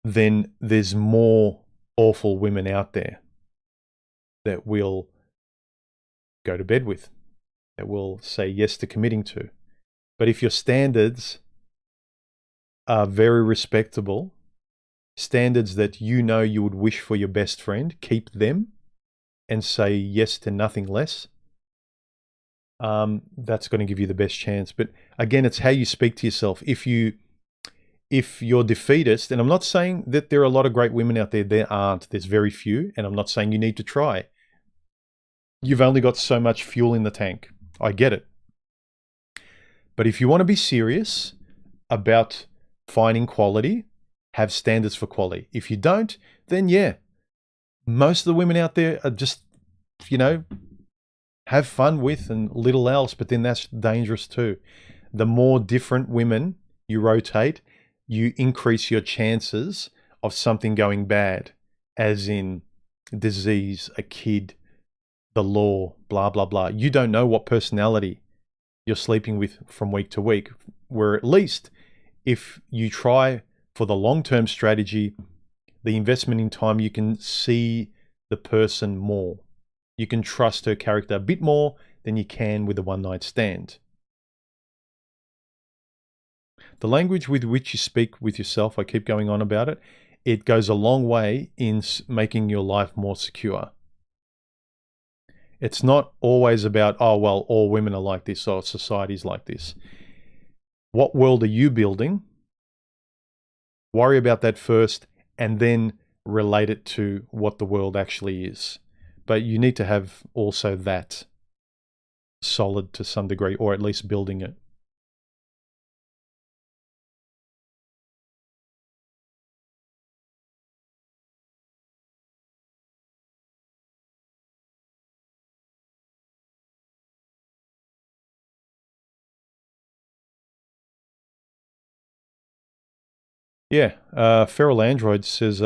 Speaker 1: then there's more awful women out there that we'll go to bed with, that we'll say yes to committing to. But if your standards are very respectable, standards that you know you would wish for your best friend, keep them and say yes to nothing less. That's going to give you the best chance. But again, it's how you speak to yourself. If you're defeatist, and I'm not saying that there are a lot of great women out there, there aren't. There's very few, and I'm not saying you need to try. You've only got so much fuel in the tank. I get it. But if you want to be serious about finding quality, have standards for quality. If you don't, then yeah, most of the women out there are just, you know, have fun with and little else, but then that's dangerous too. The more different women you rotate, you increase your chances of something going bad, as in disease, a kid, the law, blah, blah, blah. You don't know what personality you're sleeping with from week to week, where at least if you try for the long-term strategy, the investment in time, you can see the person more. You can trust her character a bit more than you can with a one-night stand. The language with which you speak with yourself, I keep going on about it, it goes a long way in making your life more secure. It's not always about, oh, well, all women are like this or society's like this. What world are you building? Worry about that first and then relate it to what the world actually is. But you need to have also that solid to some degree, or at least building it. Yeah, Feral Android says,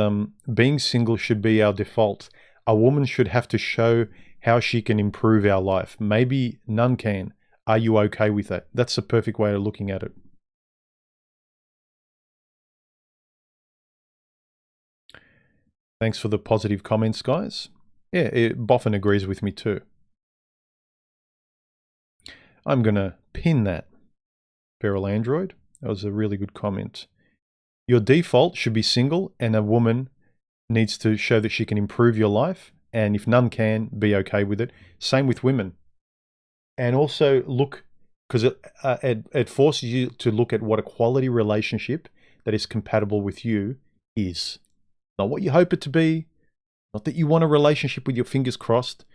Speaker 1: being single should be our default. A woman should have to show how she can improve our life. Maybe none can. Are you okay with that? That's the perfect way of looking at it. Thanks for the positive comments, guys. Yeah, Boffin agrees with me too. I'm going to pin that, Feral Android. That was a really good comment. Your default should be single, and a woman needs to show that she can improve your life. And if none can, be okay with it. Same with women. And also look, because it forces you to look at what a quality relationship that is compatible with you is. Not what you hope it to be. Not that you want a relationship with your fingers crossed.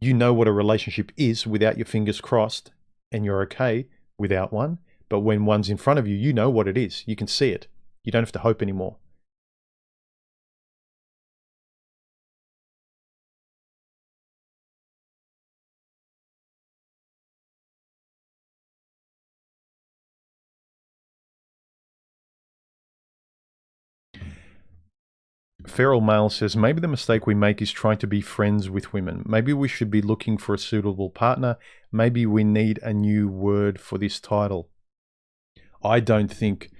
Speaker 1: You know what a relationship is without your fingers crossed, and you're okay without one. But when one's in front of you, you know what it is. You can see it. You don't have to hope anymore. Feral Male says, maybe the mistake we make is trying to be friends with women. Maybe we should be looking for a suitable partner. Maybe we need a new word for this title. I don't think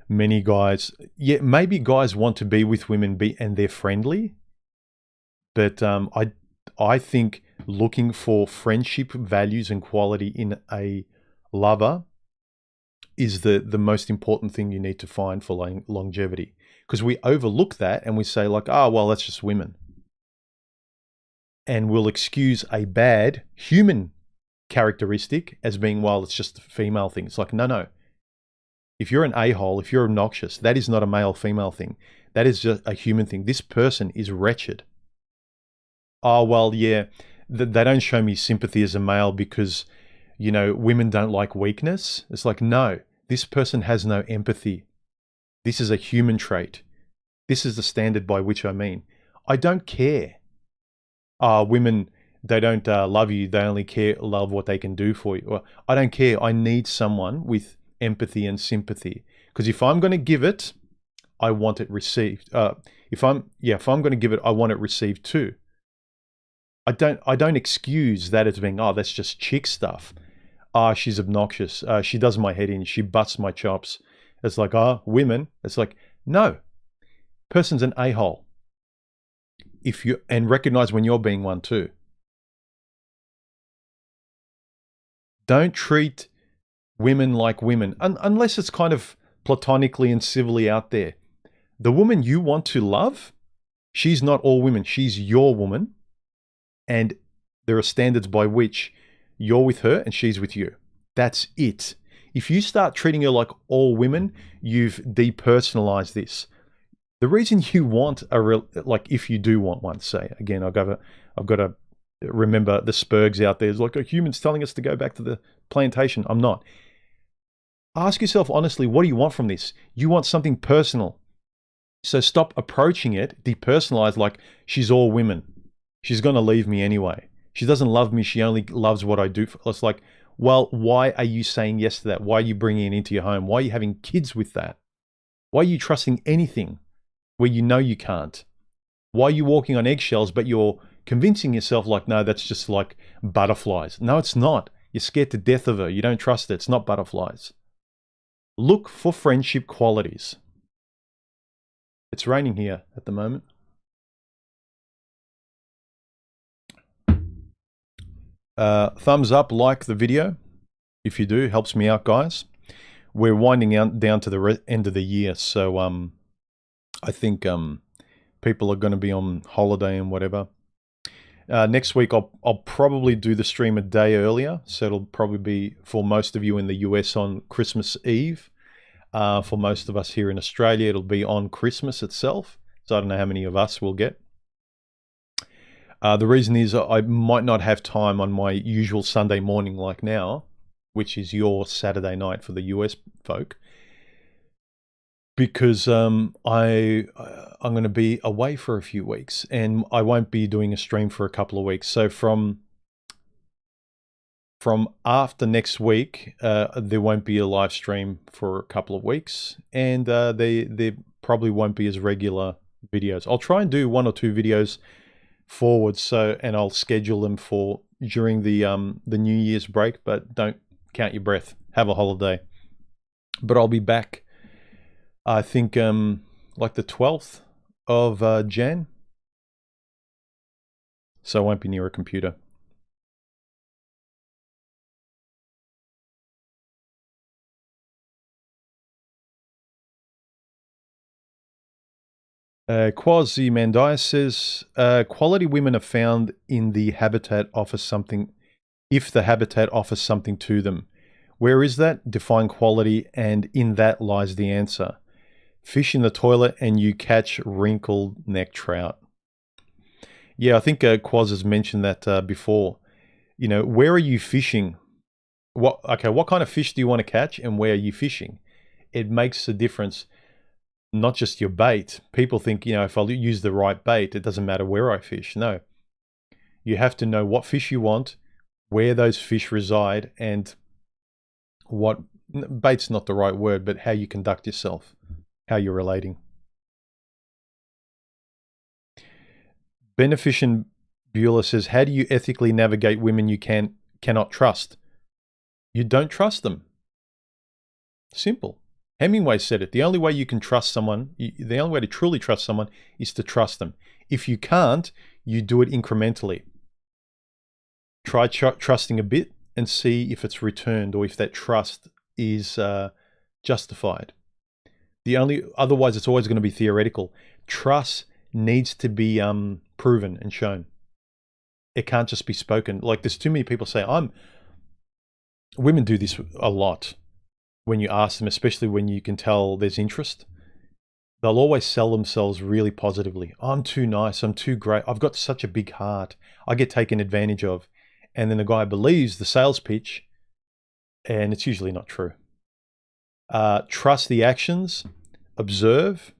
Speaker 1: many guys, yeah, maybe guys want to be with women and they're friendly, but I think looking for friendship, values, and quality in a lover is the most important thing you need to find for longevity. Because we overlook that and we say like, oh, well, that's just women. And we'll excuse a bad human characteristic as being, well, it's just a female thing. It's like, no. If you're an a-hole, if you're obnoxious, that is not a male-female thing. That is just a human thing. This person is wretched. Oh, well, yeah, they don't show me sympathy as a male because, you know, women don't like weakness. It's like, no, This person has no empathy. This is a human trait. This is the standard by which I mean. I don't care. Women, they don't love you. They only love what they can do for you. Well, I don't care. I need someone with empathy and sympathy. Because if I'm going to give it, I want it received. If I'm going to give it, I want it received too. I don't excuse that as being, oh, that's just chick stuff. She's obnoxious. She does my head in. She busts my chops. It's like, women. It's like, no. Person's an a-hole. And recognize when you're being one too. Don't treat women like women, unless it's kind of platonically and civilly out there. The woman you want to love, she's not all women. She's your woman. And there are standards by which you're with her and she's with you. That's it. If you start treating her like all women, you've depersonalized this. The reason you want if you do want one, say, again, I've got to remember the Spurgs out there. It's like, humans telling us to go back to the plantation. I'm not. Ask yourself honestly, what do you want from this? You want something personal. So stop approaching it, depersonalize, like she's all women. She's going to leave me anyway. She doesn't love me. She only loves what I do. It's like, well, why are you saying yes to that? Why are you bringing it into your home? Why are you having kids with that? Why are you trusting anything where you know you can't? Why are you walking on eggshells, but you're convincing yourself like, no, that's just like butterflies. No, it's not. You're scared to death of her. You don't trust her. It's not butterflies. Look for friendship qualities. It's raining here at the moment. Thumbs up, like the video. If you do, helps me out, guys. We're winding down to the end of the year, so I think people are going to be on holiday and whatever. Next week, I'll probably do the stream a day earlier, so it'll probably be for most of you in the US on Christmas Eve. For most of us here in Australia, it'll be on Christmas itself. So I don't know how many of us will get. The reason is I might not have time on my usual Sunday morning like now, which is your Saturday night for the US folk, because I'm going to be away for a few weeks and I won't be doing a stream for a couple of weeks. So from after next week, there won't be a live stream for a couple of weeks, and there probably won't be as regular videos. I'll try and do 1 or 2 videos forward, and I'll schedule them for during the New Year's break, but don't count your breath. Have a holiday. But I'll be back, I think, like the 12th of Jan. So I won't be near a computer. Quasi Mandias says, quality women are found in the habitat offers something, if the habitat offers something to them. Where is that? Define quality, and in that lies the answer. Fish in the toilet and you catch wrinkled neck trout. Yeah, I think Quaz has mentioned that before. You know, where are you fishing? What kind of fish do you want to catch, and where are you fishing? It makes a difference. Not just your bait. People think, you know, if I use the right bait, it doesn't matter where I fish. No. You have to know what fish you want, where those fish reside, and what, bait's not the right word, but how you conduct yourself, how you're relating. Beneficent Beulah says, how do you ethically navigate women you cannot trust? You don't trust them. Simple. Hemingway said it. The only way you can trust someone, the only way to truly trust someone is to trust them. If you can't, you do it incrementally. Try trusting a bit and see if it's returned or if that trust is justified. Otherwise, it's always going to be theoretical. Trust needs to be proven and shown. It can't just be spoken. Like, there's too many people say, women do this a lot. When you ask them, especially when you can tell there's interest, they'll always sell themselves really positively. I'm too nice. I'm too great. I've got such a big heart. I get taken advantage of. And then the guy believes the sales pitch, and it's usually not true. Trust the actions, observe,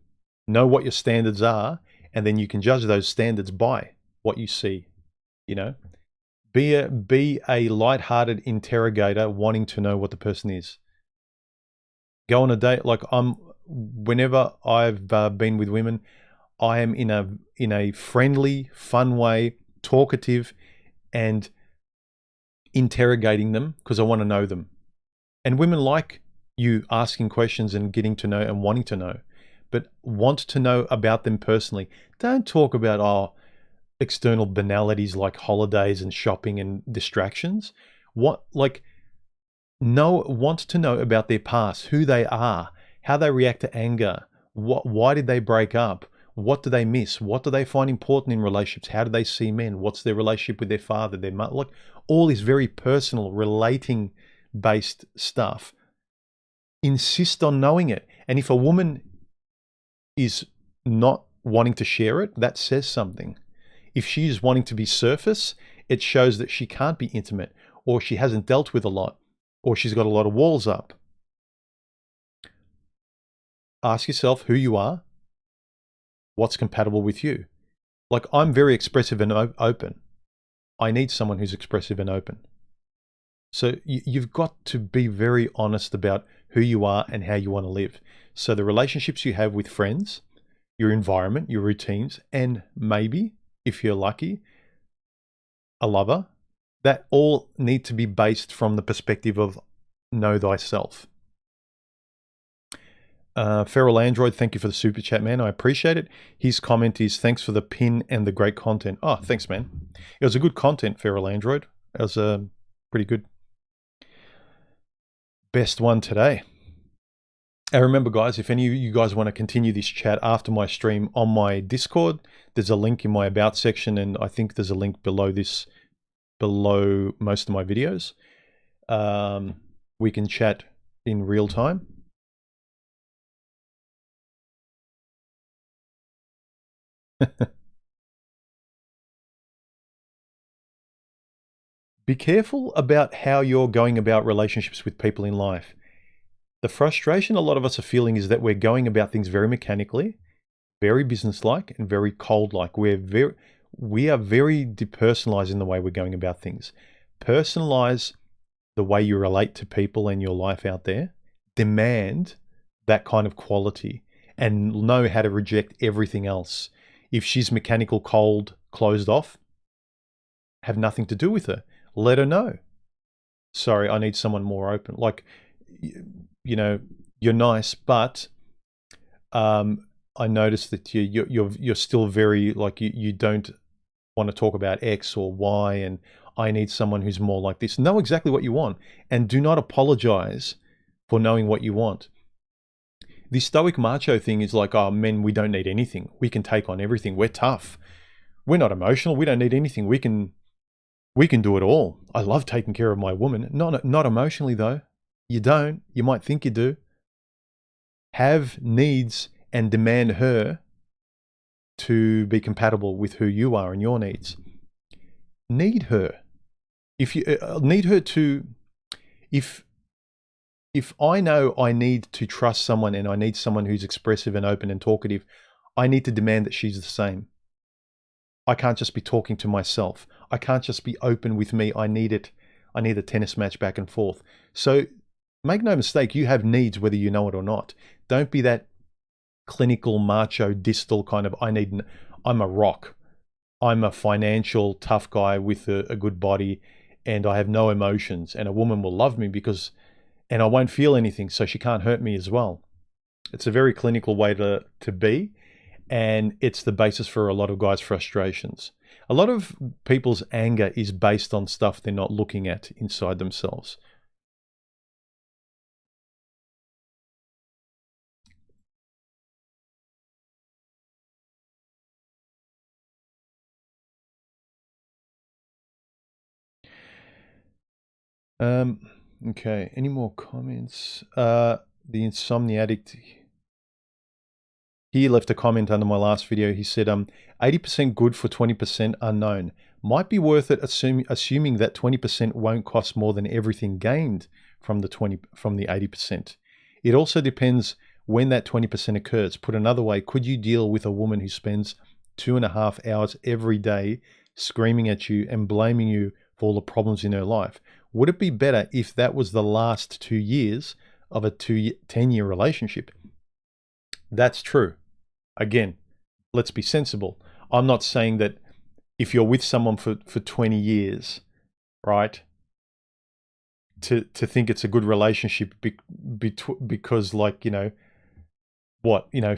Speaker 1: know what your standards are, and then you can judge those standards by what you see. You know, be a light-hearted interrogator wanting to know what the person is. Go on a date. Like whenever I've been with women, I am in a friendly, fun way, talkative, and interrogating them because I want to know them. And women like you asking questions and getting to know and wanting to know, but want to know about them personally. Don't talk about external banalities like holidays and shopping and distractions. Want to know about their past, who they are, how they react to anger, why did they break up, what do they miss, what do they find important in relationships, how do they see men, what's their relationship with their father, their mother. Like all this very personal, relating based stuff. Insist on knowing it. And if a woman is not wanting to share it, that says something. If she's wanting to be surface, it shows that she can't be intimate, or she hasn't dealt with a lot, or she's got a lot of walls up. Ask yourself who you are, what's compatible with you. Like, I'm very expressive and open. I need someone who's expressive and open. So you've got to be very honest about who you are and how you want to live. So the relationships you have with friends, your environment, your routines, and maybe, if you're lucky, a lover, that all need to be based from the perspective of know thyself. Feral Android, thank you for the super chat, man. I appreciate it. His comment is, thanks for the pin and the great content. Oh, thanks, man. It was a good content, Feral Android. It was pretty good. Best one today. And remember, guys, if any of you guys want to continue this chat after my stream on my Discord, there's a link in my About section, and I think there's a link below this, below most of my videos. We can chat in real time. Be careful about how you're going about relationships with people in life. The frustration a lot of us are feeling is that we're going about things very mechanically, very businesslike, and very cold-like. We are very depersonalized in the way we're going about things. Personalize the way you relate to people and your life out there. Demand that kind of quality and know how to reject everything else. If she's mechanical, cold, closed off, have nothing to do with her. Let her know. Sorry, I need someone more open. Like, you know, you're nice, but I noticed that you're still very like you don't want to talk about X or Y, and I need someone who's more like this. Know exactly what you want, and do not apologize for knowing what you want. The stoic macho thing is like, oh, men, we don't need anything. We can take on everything. We're tough. We're not emotional. We don't need anything. We can do it all. I love taking care of my woman. Not emotionally though. You don't. You might think you do. Have needs and demand her to be compatible with who you are and your needs. Need her. If you need her to, if I know I need to trust someone and I need someone who's expressive and open and talkative, I need to demand that she's the same. I can't just be talking to myself. I can't just be open with me. I need it. I need a tennis match back and forth. So make no mistake, you have needs whether you know it or not. Don't be that clinical, macho, distal kind of, I'm a rock. I'm a financial tough guy with a good body and I have no emotions, and a woman will love me and I won't feel anything, so she can't hurt me as well. It's a very clinical way to be, and it's the basis for a lot of guys' frustrations. A lot of people's anger is based on stuff they're not looking at inside themselves. Okay, any more comments? The Insomnia Addict, he left a comment under my last video. He said, 80% good for 20% unknown. Might be worth it assuming that 20% won't cost more than everything gained from the 80%. It also depends when that 20% occurs. Put another way, could you deal with a woman who spends 2.5 hours every day screaming at you and blaming you for all the problems in her life? Would it be better if that was the last 2 years of a 10-year relationship? That's true. Again, let's be sensible. I'm not saying that if you're with someone for 20 years, right, to think it's a good relationship because, like,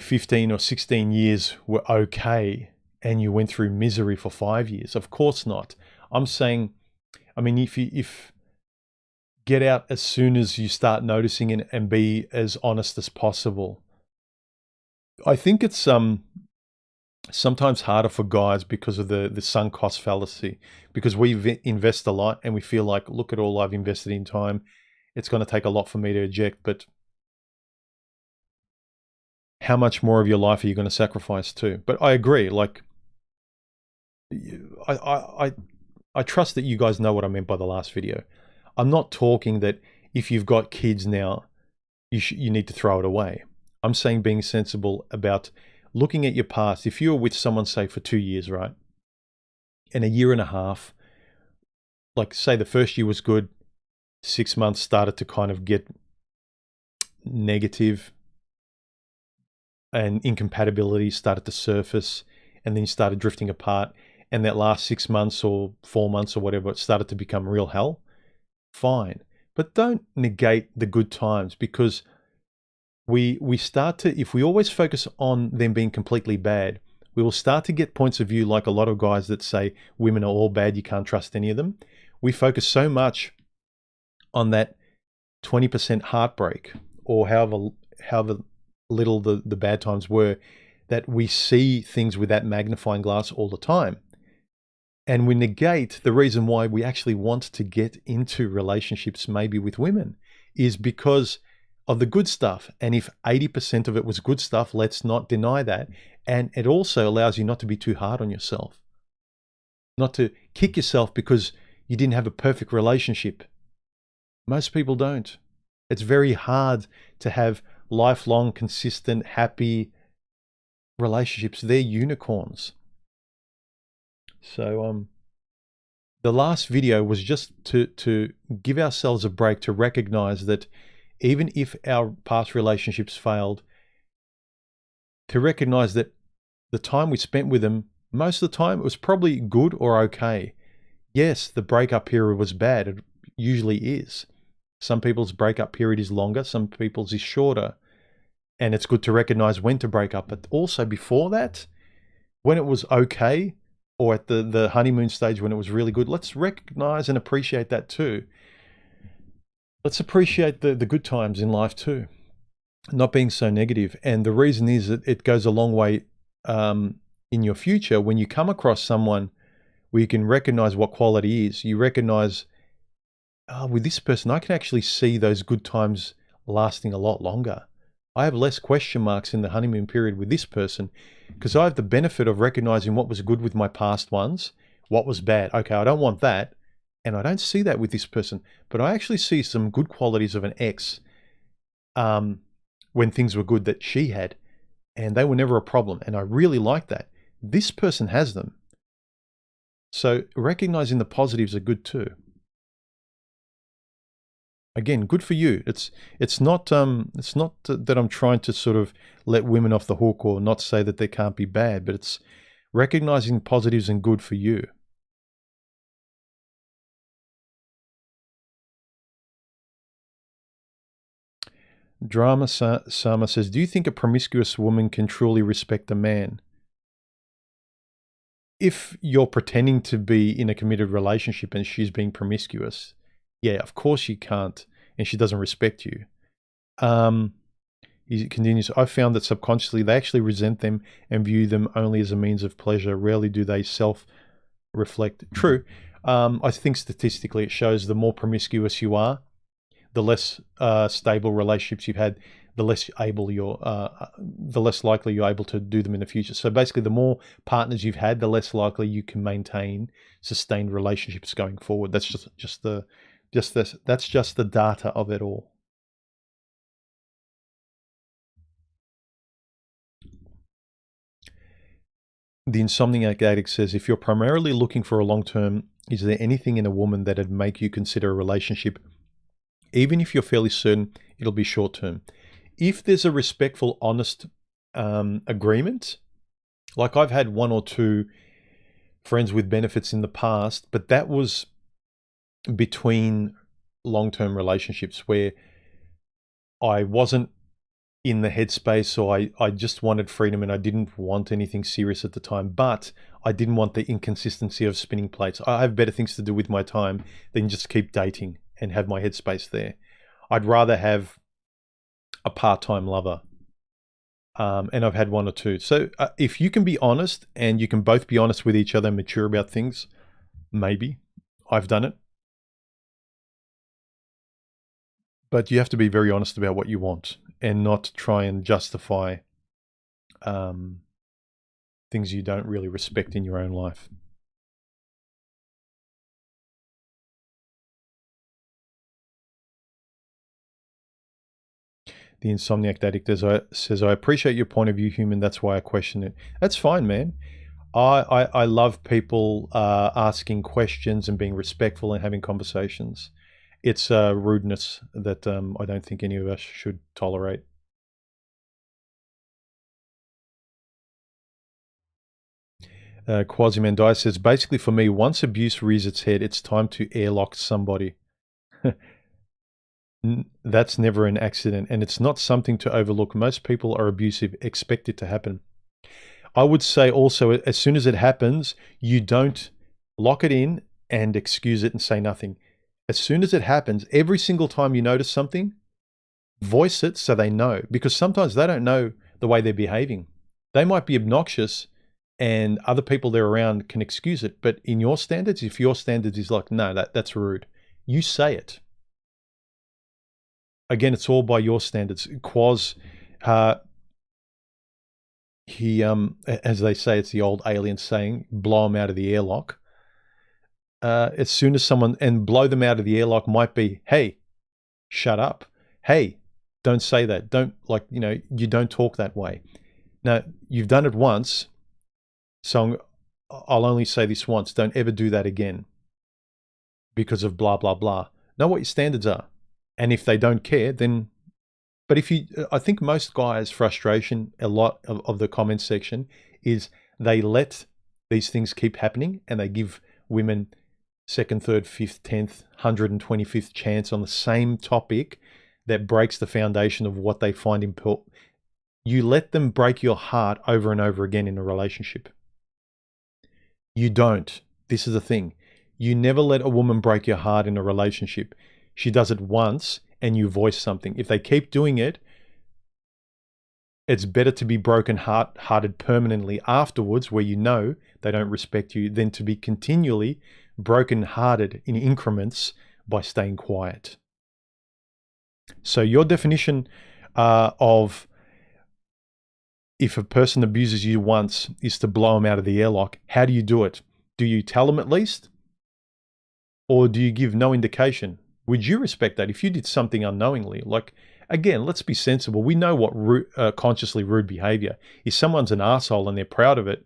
Speaker 1: 15 or 16 years were okay and you went through misery for 5 years. Of course not. I'm saying, if get out as soon as you start noticing and be as honest as possible. I think it's sometimes harder for guys because of the sunk cost fallacy, because we invest a lot and we feel like, look at all I've invested in time. It's going to take a lot for me to eject, but how much more of your life are you going to sacrifice too? But I agree. Like, I trust that you guys know what I meant by the last video. I'm not talking that if you've got kids now, you need to throw it away. I'm saying being sensible about looking at your past. If you were with someone, say, for 2 years, right, and a year and a half, like say the first year was good, 6 months started to kind of get negative and incompatibility started to surface, and then you started drifting apart, and that last 6 months or 4 months or whatever, it started to become real hell, fine. But don't negate the good times, because we start to, if we always focus on them being completely bad, we will start to get points of view like a lot of guys that say women are all bad, you can't trust any of them. We focus so much on that 20% heartbreak, or however little the bad times were, that we see things with that magnifying glass all the time. And we negate the reason why we actually want to get into relationships, maybe with women, is because of the good stuff. And if 80% of it was good stuff, let's not deny that. And it also allows you not to be too hard on yourself, not to kick yourself because you didn't have a perfect relationship. Most people don't. It's very hard to have lifelong, consistent, happy relationships. They're unicorns. So the last video was just to give ourselves a break, to recognize that even if our past relationships failed, to recognize that the time we spent with them, most of the time it was probably good or okay. Yes, the breakup period was bad. It usually is. Some people's breakup period is longer, some people's is shorter. And it's good to recognize when to break up. But also before that, when it was okay, or at the honeymoon stage when it was really good, let's recognize and appreciate that too. Let's appreciate the good times in life too, not being so negative. And the reason is that it goes a long way in your future when you come across someone where you can recognize what quality is. You recognize, with this person, I can actually see those good times lasting a lot longer. I have less question marks in the honeymoon period with this person because I have the benefit of recognizing what was good with my past ones, what was bad. Okay, I don't want that. And I don't see that with this person, but I actually see some good qualities of an ex when things were good that she had, and they were never a problem. And I really like that. This person has them. So recognizing the positives are good too. Again, good for you. It's not that I'm trying to sort of let women off the hook or not say that they can't be bad, but it's recognizing positives and good for you. Drama Sama says, do you think a promiscuous woman can truly respect a man? If you're pretending to be in a committed relationship and she's being promiscuous, yeah, of course you can't, and she doesn't respect you. He continues, I found that subconsciously they actually resent them and view them only as a means of pleasure. Rarely do they self-reflect. True. I think statistically it shows the more promiscuous you are, the less stable relationships you've had, the less likely you're able to do them in the future. So basically, the more partners you've had, the less likely you can maintain sustained relationships going forward. That's just the data of it all. The Insomniac Addict says, if you're primarily looking for a long-term, is there anything in a woman that'd make you consider a relationship, even if you're fairly certain it'll be short-term? If there's a respectful, honest agreement, like I've had one or two friends with benefits in the past, but that was between long-term relationships where I wasn't in the headspace, or I just wanted freedom and I didn't want anything serious at the time, but I didn't want the inconsistency of spinning plates. I have better things to do with my time than just keep dating and have my headspace there. I'd rather have a part-time lover. And I've had one or two. So if you can be honest and you can both be honest with each other and mature about things, maybe. I've done it. But you have to be very honest about what you want and not try and justify things you don't really respect in your own life. The Insomniac Addict says, I appreciate your point of view, human. That's why I question it. That's fine, man. I love people asking questions and being respectful and having conversations. It's rudeness that I don't think any of us should tolerate. Quasimandai says, basically for me, once abuse rears its head, it's time to airlock somebody. That's never an accident, and it's not something to overlook. Most people are abusive, expect it to happen. I would say also, as soon as it happens, you don't lock it in and excuse it and say nothing. As soon as it happens, every single time you notice something, voice it so they know, because sometimes they don't know the way they're behaving. They might be obnoxious and other people they're around can excuse it, but in your standards, if your standards is like, no, that's rude, you say it. Again, it's all by your standards. Quaz, he, as they say, it's the old alien saying, blow them out of the airlock. As soon as someone, and blow them out of the airlock might be, hey, shut up. Hey, don't say that. Don't, like, you don't talk that way. Now, you've done it once, so I'll only say this once. Don't ever do that again because of blah, blah, blah. Know what your standards are. And if they don't care, then, but if you, I think most guys' frustration, a lot of the comment section is they let these things keep happening and they give women second, third, fifth, 10th, 125th chance on the same topic that breaks the foundation of what they find important. You let them break your heart over and over again in a relationship. You don't. This is the thing. You never let a woman break your heart in a relationship. She does it once and you voice something. If they keep doing it, it's better to be broken-hearted permanently afterwards where you know they don't respect you than to be continually broken-hearted in increments by staying quiet. So your definition of if a person abuses you once is to blow them out of the airlock. How do you do it? Do you tell them at least? Or do you give no indication? Would you respect that if you did something unknowingly? Like, again, let's be sensible. We know what consciously rude behavior. If someone's an asshole and they're proud of it,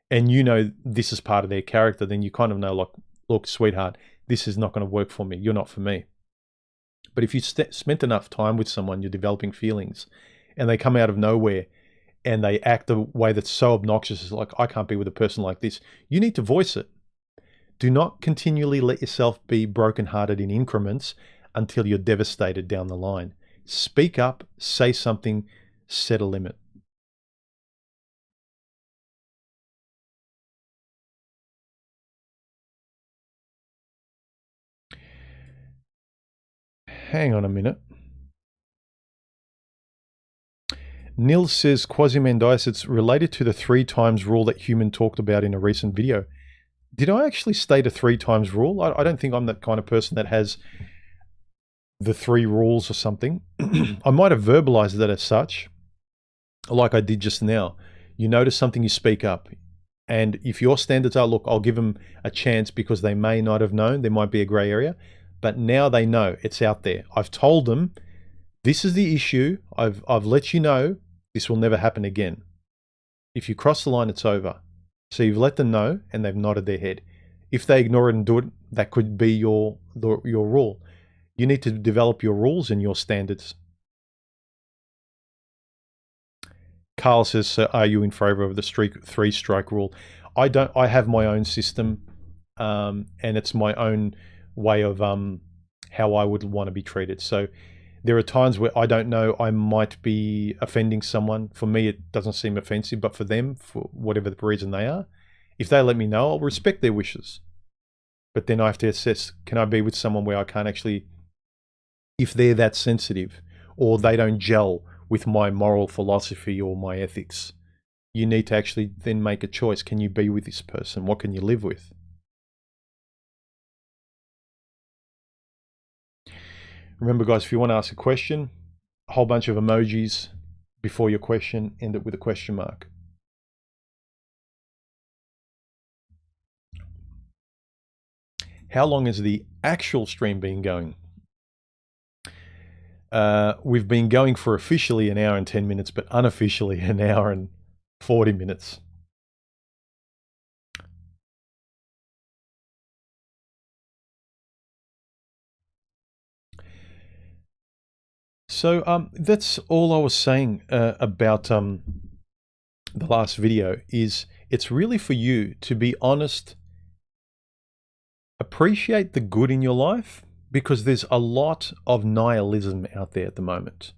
Speaker 1: and you know this is part of their character, then you kind of know, like, look, sweetheart, this is not going to work for me. You're not for me. But if you spent enough time with someone, you're developing feelings, and they come out of nowhere and they act a way that's so obnoxious, like, I can't be with a person like this, you need to voice it. Do not continually let yourself be brokenhearted in increments until you're devastated down the line. Speak up, say something, set a limit. Hang on a minute. Nils says, Quasimandai, it's related to the 3 times rule that Human talked about in a recent video. Did I actually state a 3 times rule? I don't think I'm that kind of person that has the 3 rules or something. I might have verbalized that as such, like I did just now. You notice something, you speak up. And if your standards are, look, I'll give them a chance because they may not have known, there might be a gray area, but now they know, it's out there. I've told them, this is the issue. I've let you know, this will never happen again. If you cross the line, it's over. So you've let them know and they've nodded their head. If they ignore it and do it, that could be your rule. You need to develop your rules and your standards. Carl says, so are you in favor of the 3-strike rule? I don't. I have my own system, and it's my own way of how I would want to be treated. So there are times where I don't know, I might be offending someone. For me, it doesn't seem offensive, but for them, for whatever the reason they are, if they let me know, I'll respect their wishes. But then I have to assess, can I be with someone where I can't actually, if they're that sensitive or they don't gel with my moral philosophy or my ethics, you need to actually then make a choice. Can you be with this person? What can you live with? Remember, guys, if you want to ask a question, a whole bunch of emojis before your question, end it with a question mark. How long has the actual stream been going? We've been going for officially an hour and 10 minutes, but unofficially an hour and 40 minutes. So that's all I was saying about the last video. Is it's really for you to be honest, appreciate the good in your life, because there's a lot of nihilism out there at the moment.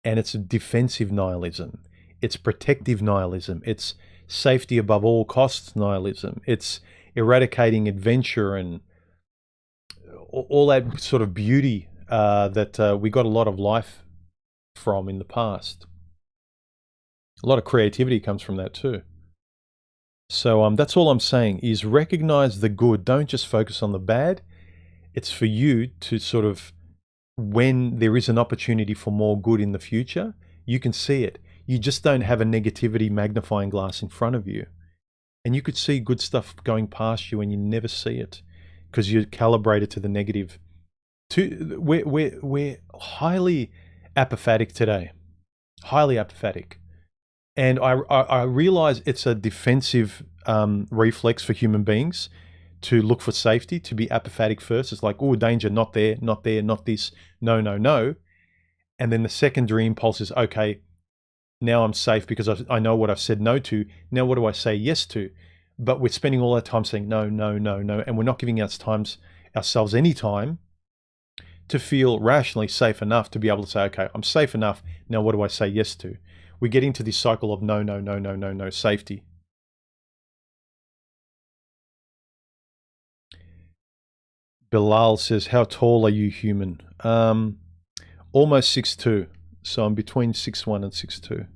Speaker 1: And it's defensive nihilism. It's protective nihilism. It's safety above all costs nihilism. It's eradicating adventure and all that sort of beauty that we got a lot of life from in the past. A lot of creativity comes from that too. So that's all I'm saying, is recognize the good. Don't just focus on the bad. It's for you to sort of, when there is an opportunity for more good in the future, you can see it. You just don't have a negativity magnifying glass in front of you. And you could see good stuff going past you and you never see it because you're calibrated to the negative. We're highly apophatic today. Highly apophatic. And I realize it's a defensive reflex for human beings to look for safety, to be apophatic first. It's like, oh, danger, not there, not there, not this, no, no, no. And then the secondary impulse is, okay, now I'm safe because I know what I've said no to. Now what do I say yes to? But we're spending all that time saying no, no, no, no, and we're not giving ourselves any time to feel rationally safe enough to be able to say, okay, I'm safe enough. Now what do I say yes to? We get into this cycle of no, no, no, no, no, no, safety. Bilal says, how tall are you, human? Almost 6'2". So I'm between 6'1" and 6'2".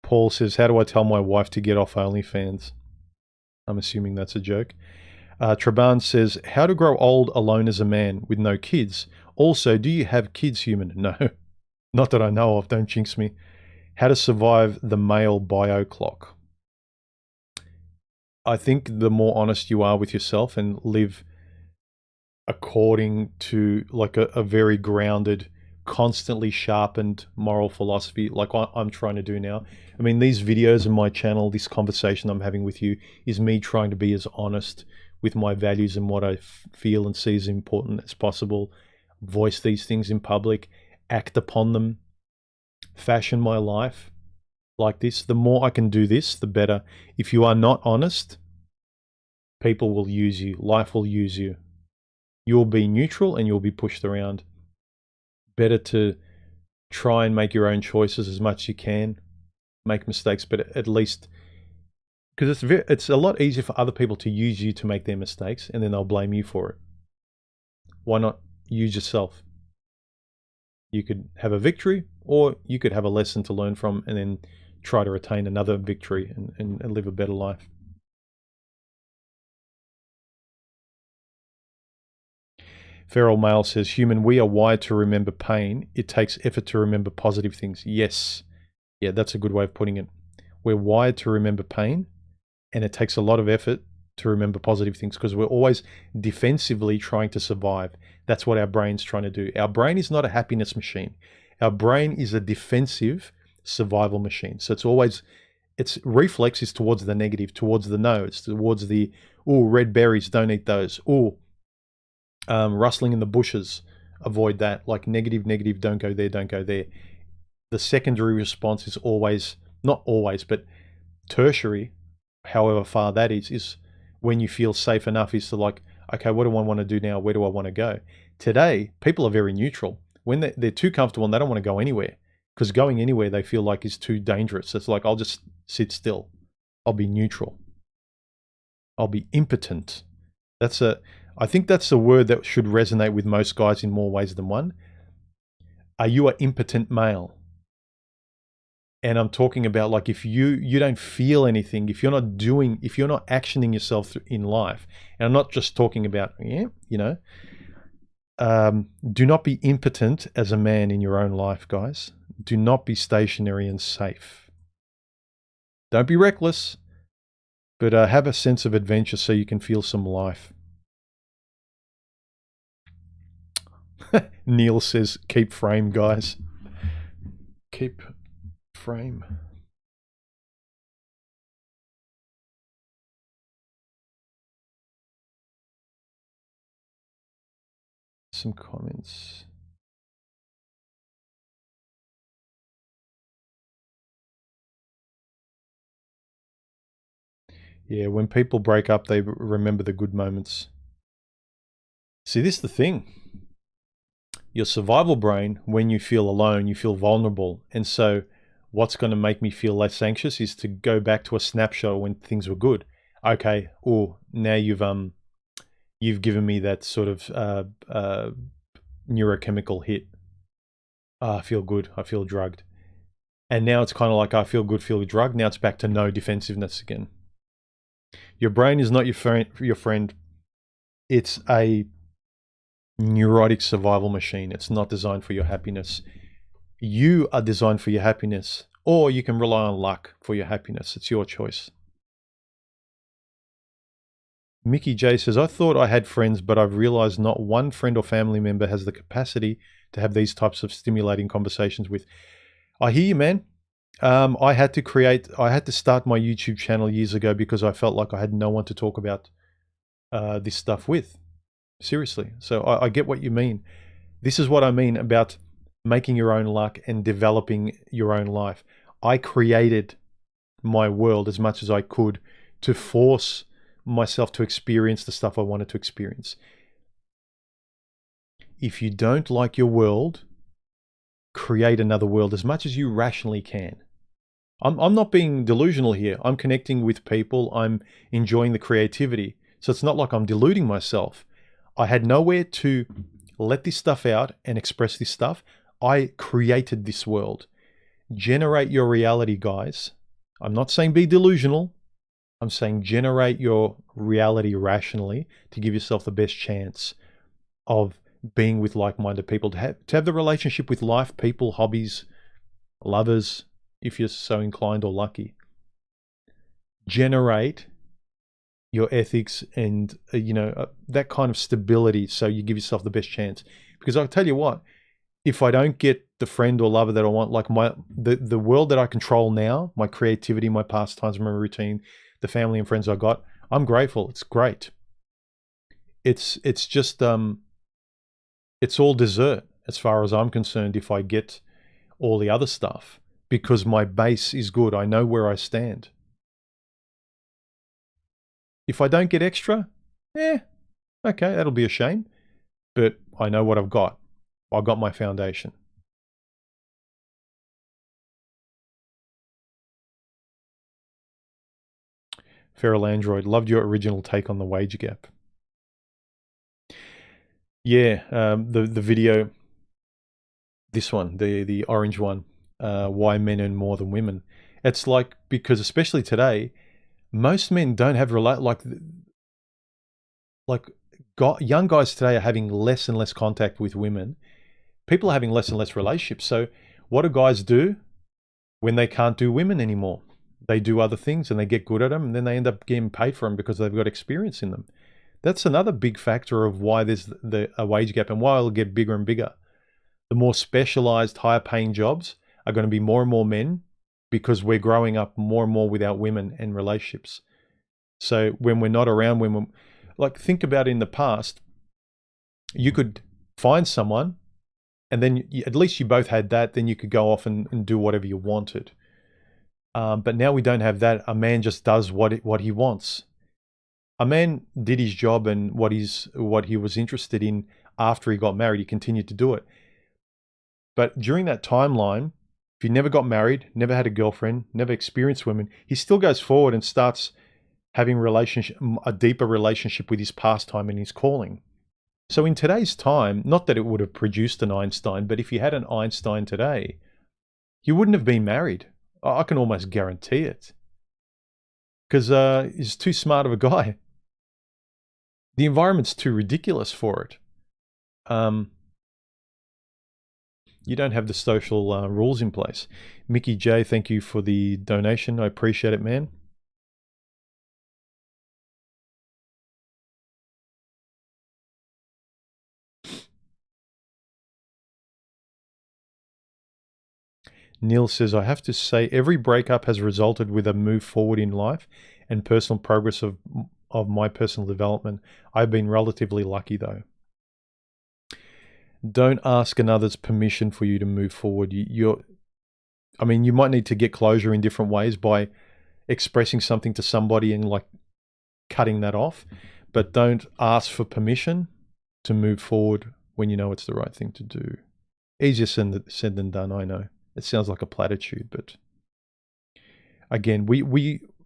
Speaker 1: Paul says, how do I tell my wife to get off OnlyFans? I'm assuming that's a joke. Traban says, how to grow old alone as a man with no kids. Also, do you have kids, human? No, not that I know of. Don't jinx me. How to survive the male bio clock. I think the more honest you are with yourself and live according to like a very grounded, constantly sharpened moral philosophy like I'm trying to do now. I mean, these videos on my channel, this conversation I'm having with you is me trying to be as honest with my values and what I feel and see as important as possible, voice these things in public, act upon them, fashion my life like this. The more I can do this, the better. If you are not honest, people will use you. Life will use you. You'll be neutral and you'll be pushed around. Better to try and make your own choices as much as you can. Make mistakes, but at least, because it's a lot easier for other people to use you to make their mistakes and then they'll blame you for it. Why not use yourself? You could have a victory, or you could have a lesson to learn from and then try to retain another victory and live a better life. Feral Male says, human, we are wired to remember pain. It takes effort to remember positive things. Yes. Yeah, that's a good way of putting it. We're wired to remember pain, and it takes a lot of effort to remember positive things, because we're always defensively trying to survive. That's what our brain's trying to do. Our brain is not a happiness machine. Our brain is a defensive survival machine. So its reflex is towards the negative, towards the no. It's towards the, oh, red berries, don't eat those. Oh, rustling in the bushes, avoid that. Like negative, negative, don't go there, don't go there. The secondary response is always, not always, but tertiary, however far that is when you feel safe enough, is to like, okay, what do I want to do now? Where do I want to go? Today, people are very neutral. When they're too comfortable and they don't want to go anywhere, because going anywhere they feel like is too dangerous. It's like, I'll just sit still. I'll be neutral. I'll be impotent. I think that's a word that should resonate with most guys in more ways than one. Are you an impotent male? And I'm talking about, like, if you don't feel anything, if you're not actioning yourself in life, and I'm not just talking about, do not be impotent as a man in your own life, guys. Do not be stationary and safe. Don't be reckless, but have a sense of adventure so you can feel some life. Neil says, keep frame, guys. Keep frame. Some comments. Yeah, when people break up, they remember the good moments. See, this is the thing. Your survival brain, when you feel alone, you feel vulnerable. And so what's going to make me feel less anxious is to go back to a snapshot when things were good. Okay, now you've given me that sort of neurochemical hit. I feel good. I feel drugged. And now it's kind of like, I feel good, feel drugged. Now it's back to no defensiveness again. Your brain is not your friend. It's a neurotic survival machine. It's not designed for your happiness. You are designed for your happiness, or you can rely on luck for your happiness. It's your choice. Mickey J says, I thought I had friends, but I've realized not one friend or family member has the capacity to have these types of stimulating conversations with. I hear you, man. I had to start my YouTube channel years ago because I felt like I had no one to talk about this stuff with. Seriously. So I get what you mean. This is what I mean about making your own luck and developing your own life. I created my world as much as I could to force myself to experience the stuff I wanted to experience. If you don't like your world, create another world as much as you rationally can. I'm not being delusional here. I'm connecting with people. I'm enjoying the creativity. So it's not like I'm deluding myself. I had nowhere to let this stuff out and express this stuff. I created this world. Generate your reality, guys. I'm not saying be delusional. I'm saying generate your reality rationally to give yourself the best chance of being with like-minded people, to have the relationship with life, people, hobbies, lovers, if you're so inclined or lucky. Generate your ethics and that kind of stability so you give yourself the best chance. Because I'll tell you what, if I don't get the friend or lover that I want, like the world that I control now, my creativity, my pastimes, my routine, the family and friends I got, I'm grateful. It's great. It's just it's all dessert as far as I'm concerned if I get all the other stuff, because my base is good. I know where I stand. If I don't get extra, okay, that'll be a shame. But I know what I've got. I've got my foundation. Feral Android, loved your original take on the wage gap. Yeah, the video, this one, the orange one, why men earn more than women. It's like, because especially today, most men don't have young guys today are having less and less contact with women. People are having less and less relationships. So what do guys do when they can't do women anymore? they do other things and they get good at them, and then they end up getting paid for them because they've got experience in them. That's another big factor of why there's a wage gap and why it'll get bigger and bigger. The more specialized, higher paying jobs are going to be more and more men because we're growing up more and more without women and relationships. So when we're not around, when we're like, think about in the past, you could find someone and then at least you both had that, then you could go off and do whatever you wanted. But now we don't have that. A man just does what he wants. A man did his job and what he was interested in after he got married. He continued to do it. But during that timeline, if he never got married, never had a girlfriend, never experienced women, he still goes forward and starts having a deeper relationship with his pastime and his calling. So in today's time, not that it would have produced an Einstein, but if you had an Einstein today, he wouldn't have been married. I can almost guarantee it. Because he's too smart of a guy. The environment's too ridiculous for it. You don't have the social rules in place. Mickey J, thank you for the donation. I appreciate it, man. Neil says, I have to say every breakup has resulted with a move forward in life and personal progress of my personal development. I've been relatively lucky though. Don't ask another's permission for you to move forward. You might need to get closure in different ways by expressing something to somebody and like cutting that off, but don't ask for permission to move forward when you know it's the right thing to do. Easier said than done, I know. It sounds like a platitude, but again,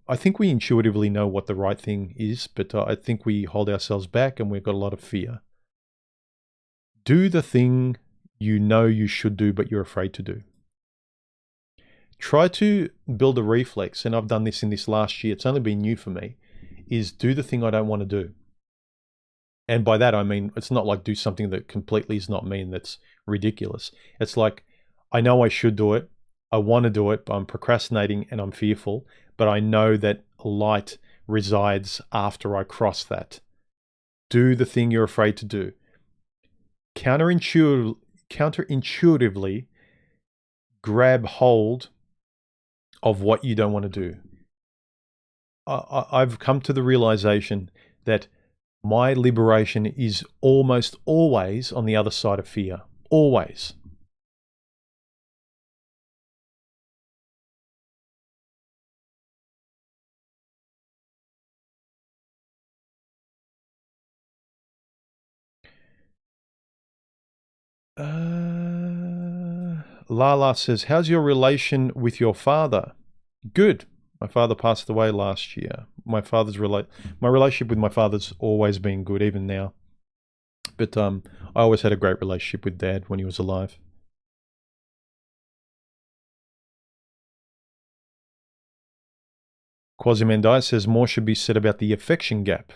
Speaker 1: I think we intuitively know what the right thing is, but I think we hold ourselves back and we've got a lot of fear. Do the thing you know you should do, but you're afraid to do. Try to build a reflex, and I've done this in this last year. It's only been new for me, is do the thing I don't want to do. And by that, I mean, it's not like do something that completely is not me and that's ridiculous. It's like, I know I should do it. I want to do it, but I'm procrastinating and I'm fearful. But I know that light resides after I cross that. Do the thing you're afraid to do. Counterintuitively, grab hold of what you don't want to do. I've come to the realization that my liberation is almost always on the other side of fear. Always. Lala says, how's your relation with your father? Good. My father passed away last year. My relationship with my father's always been good, even now. But I always had a great relationship with Dad when he was alive. Quasimandai says, more should be said about the affection gap.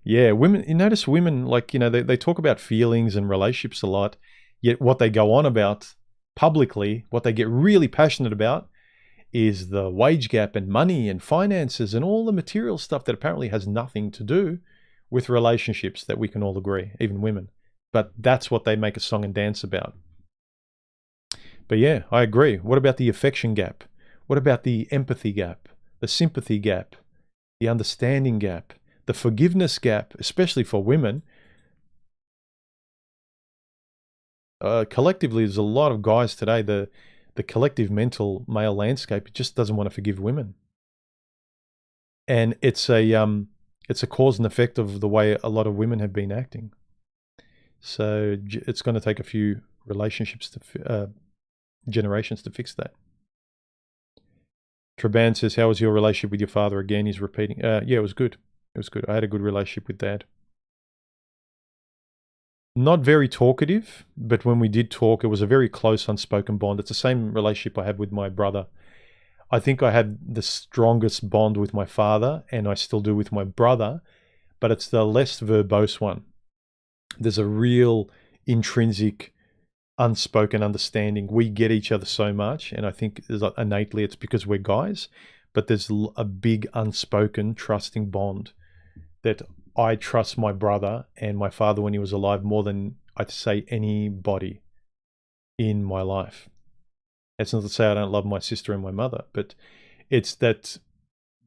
Speaker 1: Yeah, women, you notice women, like, they talk about feelings and relationships a lot, yet what they go on about publicly, what they get really passionate about is the wage gap and money and finances and all the material stuff that apparently has nothing to do with relationships, that we can all agree, even women. But that's what they make a song and dance about. But yeah, I agree. What about the affection gap? What about the empathy gap, the sympathy gap, the understanding gap, the forgiveness gap, especially for women? Collectively, there's a lot of guys today, the collective mental male landscape, it just doesn't want to forgive women. And it's a cause and effect of the way a lot of women have been acting. So it's going to take a few relationships generations to fix that. Traban says, how was your relationship with your father? Again, he's repeating. Yeah, it was good. It was good. I had a good relationship with Dad. Not very talkative, but when we did talk, it was a very close, unspoken bond. It's the same relationship I had with my brother. I think I had the strongest bond with my father, and I still do with my brother, but it's the less verbose one. There's a real intrinsic unspoken understanding. We get each other so much, and I think innately it's because we're guys, but there's a big unspoken trusting bond that I trust my brother and my father when he was alive more than I'd say anybody in my life. That's not to say I don't love my sister and my mother, but it's that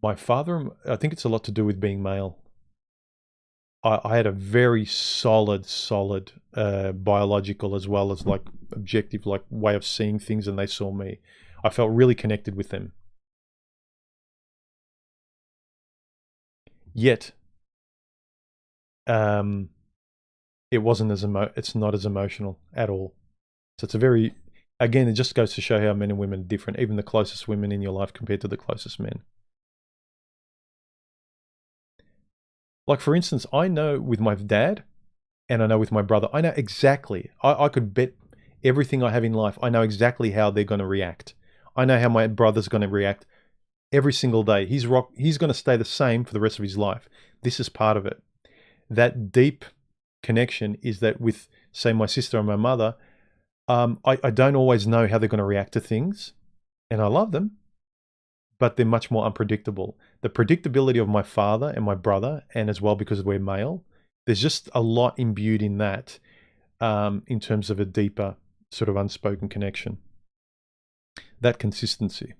Speaker 1: my father, I think it's a lot to do with being male. I had a very solid biological as well as like objective, like way of seeing things, and they saw me. I felt really connected with them. Yet, it wasn't it's not as emotional at all. So it's a very, again, it just goes to show how men and women are different, even the closest women in your life compared to the closest men. Like, for instance, I know with my dad and I know with my brother, I know exactly, I could bet everything I have in life, I know exactly how they're going to react. I know how my brother's going to react every single day. He's going to stay the same for the rest of his life. This is part of it. That deep connection is that with, say, my sister and my mother, I don't always know how they're going to react to things, and I love them, but they're much more unpredictable. The predictability of my father and my brother, and as well because we're male, there's just a lot imbued in that, in terms of a deeper sort of unspoken connection. That consistency.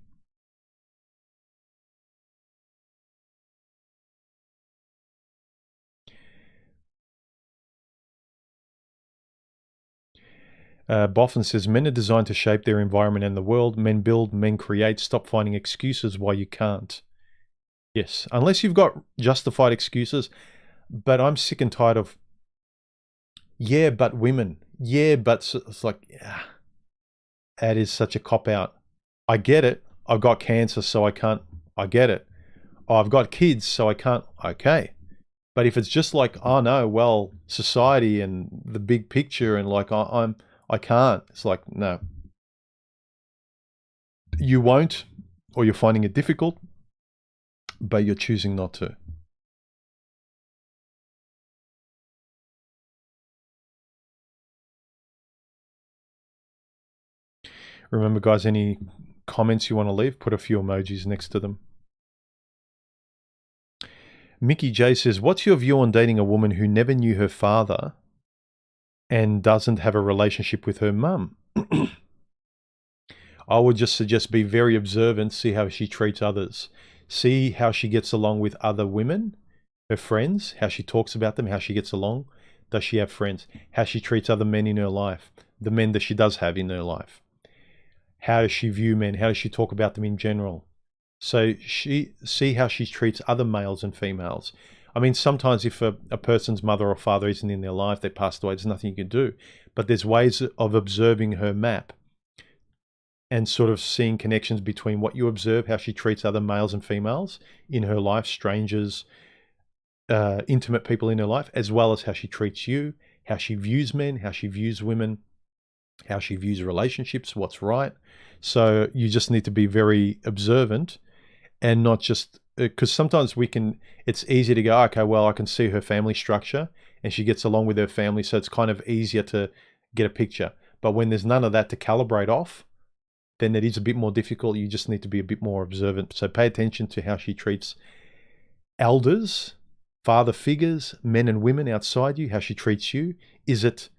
Speaker 1: Boffin says, men are designed to shape their environment and the world. Men build, men create. Stop finding excuses why you can't. Yes, unless you've got justified excuses. But I'm sick and tired of, yeah, but women. Yeah, but it's like, yeah, that is such a cop-out. I get it. I've got cancer, so I can't. I get it. Oh, I've got kids, so I can't. Okay. But if it's just like, oh no, well, society and the big picture and like I can't. It's like, no. You won't, or you're finding it difficult, but you're choosing not to. Remember, guys, any comments you want to leave, put a few emojis next to them. Mickey J says, what's your view on dating a woman who never knew her father and doesn't have a relationship with her mum? I would just suggest be very observant, see how she treats others. See how she gets along with other women, her friends, how she talks about them, how she gets along. Does she have friends? How she treats other men in her life, the men that she does have in her life. How does she view men? How does she talk about them in general? So see how she treats other males and females. I mean, sometimes if a person's mother or father isn't in their life, they passed away, there's nothing you can do. But there's ways of observing her map and sort of seeing connections between what you observe, how she treats other males and females in her life, strangers, intimate people in her life, as well as how she treats you, how she views men, how she views women, how she views relationships, what's right. So you just need to be very observant and not just, because sometimes it's easy to go, okay, well, I can see her family structure and she gets along with her family, so it's kind of easier to get a picture. But when there's none of that to calibrate off, then it is a bit more difficult. You just need to be a bit more observant. So pay attention to how she treats elders, father figures, men and women outside you, how she treats you. Is it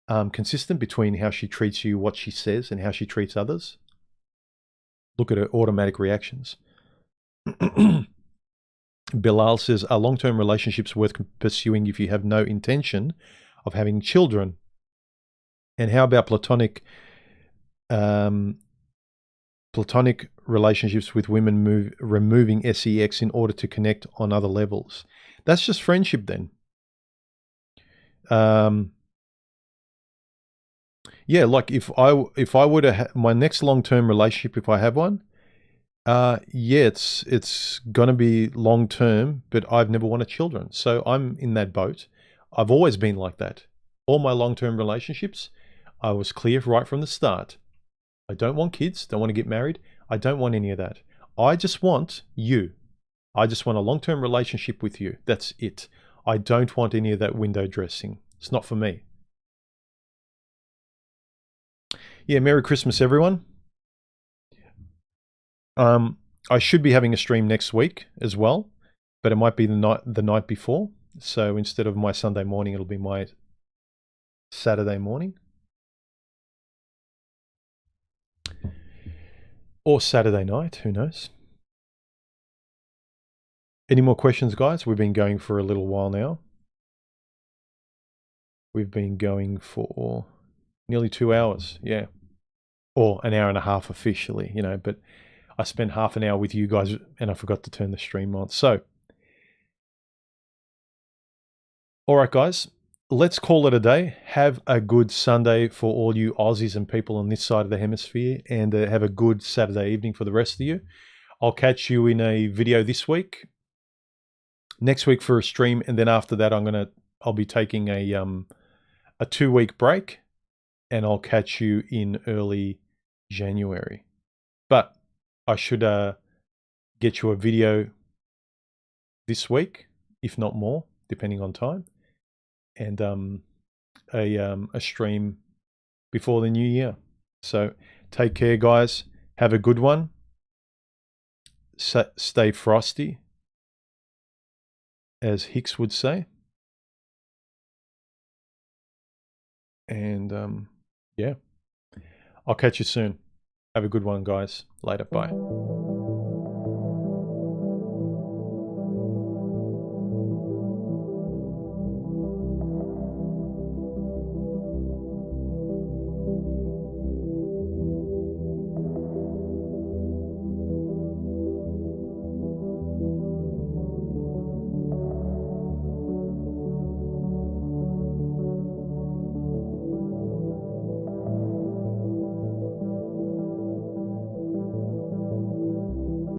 Speaker 1: consistent between how she treats you, what she says, and how she treats others? Look at her automatic reactions. Bilal says, are long-term relationships worth pursuing if you have no intention of having children? And how about platonic relationships with women removing sex in order to connect on other levels? That's just friendship then. Yeah, like if I were to my next long-term relationship, if I have one, yeah, it's gonna be long-term, but I've never wanted children, so I'm in that boat. I've always been like that. All my long-term relationships, I was clear right from the start. I don't want kids, don't want to get married. I don't want any of that. I just want you. I just want a long-term relationship with you. That's it. I don't want any of that window dressing. It's not for me. Yeah, Merry Christmas, everyone. I should be having a stream next week as well, but it might be the night before. So instead of my Sunday morning, it'll be my Saturday morning. Or Saturday night, who knows? Any more questions, guys? We've been going for a little while now. We've been going for nearly 2 hours, yeah. Or an hour and a half officially, you know, but I spent half an hour with you guys and I forgot to turn the stream on. So, all right, guys, let's call it a day. Have a good Sunday for all you Aussies and people on this side of the hemisphere, and have a good Saturday evening for the rest of you. I'll catch you in a video this week, next week for a stream, and then after that I'll be taking a 2-week break, and I'll catch you in early January. But I should get you a video this week, if not more, depending on time, and a stream before the new year. So take care, guys. Have a good one. Stay frosty, as Hicks would say. And yeah, I'll catch you soon. Have a good one, guys. Later. Bye.